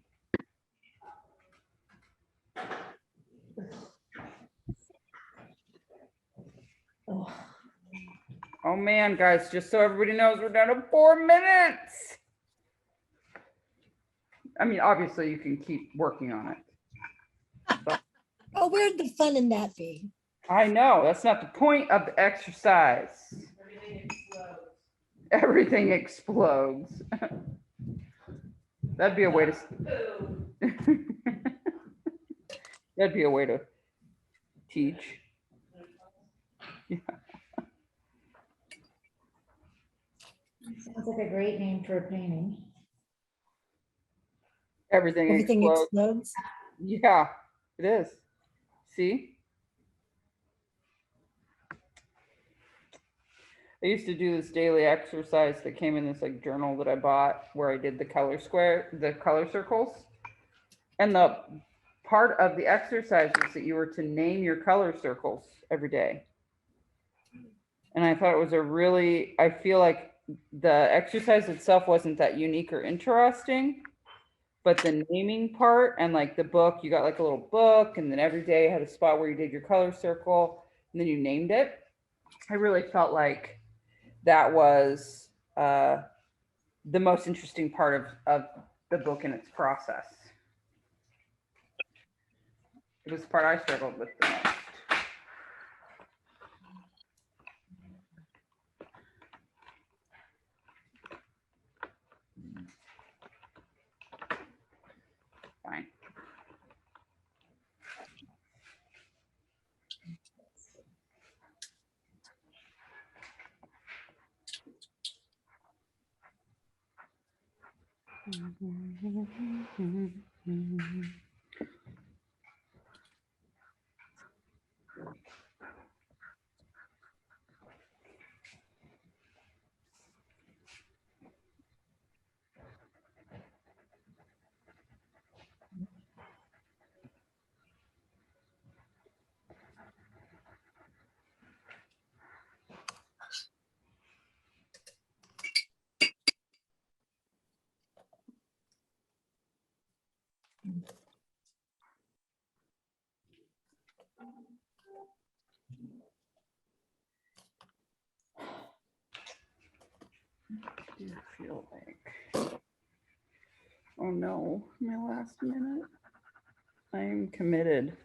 Oh. Oh man, guys, just so everybody knows, we're down to 4 minutes. I mean, obviously you can keep working on it. Oh, where'd the fun in that be? I know, that's not the point of the exercise. Everything explodes. Everything explodes. That'd be a way to. That'd be a way to teach. Sounds like a great name for a painting. Everything Everything explodes. explodes. Yeah, it is. See? I used to do this daily exercise that came in this like journal that I bought where I did the color circles. And the part of the exercise was that you were to name your color circles every day. And I thought it was I feel like the exercise itself wasn't that unique or interesting, but the naming part and like the book, you got like a little book, and then every day had a spot where you did your color circle and then you named it. I really felt like that was the most interesting part of the book and its process. It was the part I struggled with the most. Fine. Do you feel like, oh no, my last minute? I'm committed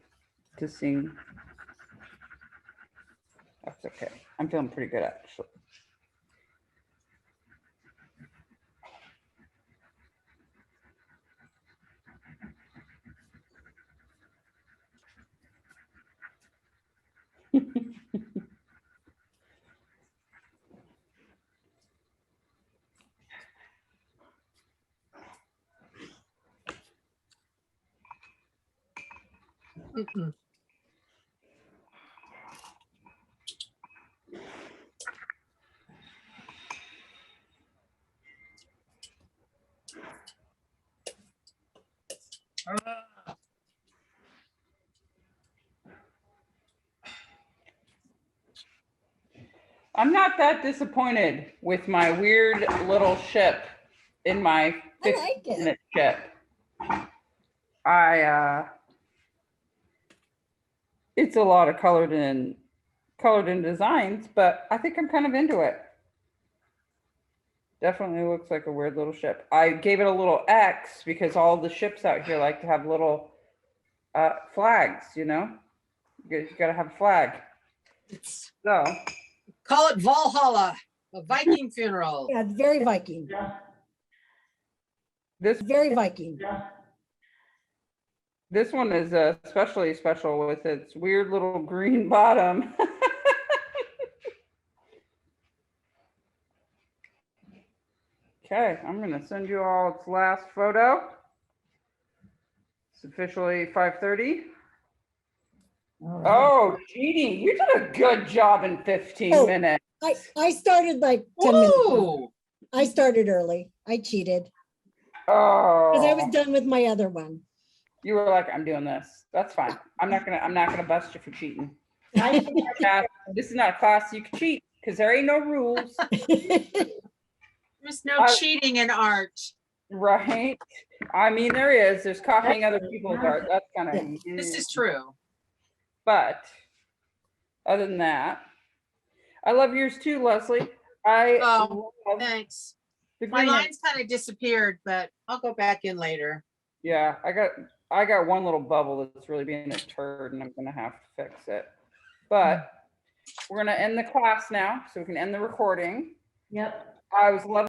to seeing. That's okay. I'm feeling pretty good actually. Mm-mm. I'm not that disappointed with my weird little ship in my I like it. 15-minute ship. It's a lot of colored in designs, but I think I'm kind of into it. Definitely looks like a weird little ship. I gave it a little X because all the ships out here like to have little flags, you know? You gotta have a flag. So Call it Valhalla, a Viking funeral. Yeah, it's very Viking, this very Viking. this one is especially special with its weird little green bottom. Okay, I'm gonna send you all its last photo. It's officially 5:30. Oh, cheating. You did a good job in 15 Oh. minutes. I started like 10 minutes. ago. Whoa. I started early. I cheated Oh, because I was done with my other one. you were like, I'm doing this. That's fine. I'm not gonna bust you for cheating. This is not a class you can cheat because there ain't no rules, There's no cheating in art. right? I mean, there is. There's copying other people's art. That's kind of. Yeah. This is true. But other than that, I love yours too, Leslie. I Oh, love Thanks. the My green one. lines kind of disappeared, but I'll go back in later. Yeah, I got one little bubble that's really being a turd, and I'm gonna have to fix it. But we're gonna end the class now, so we can end the recording. Yep. I was loving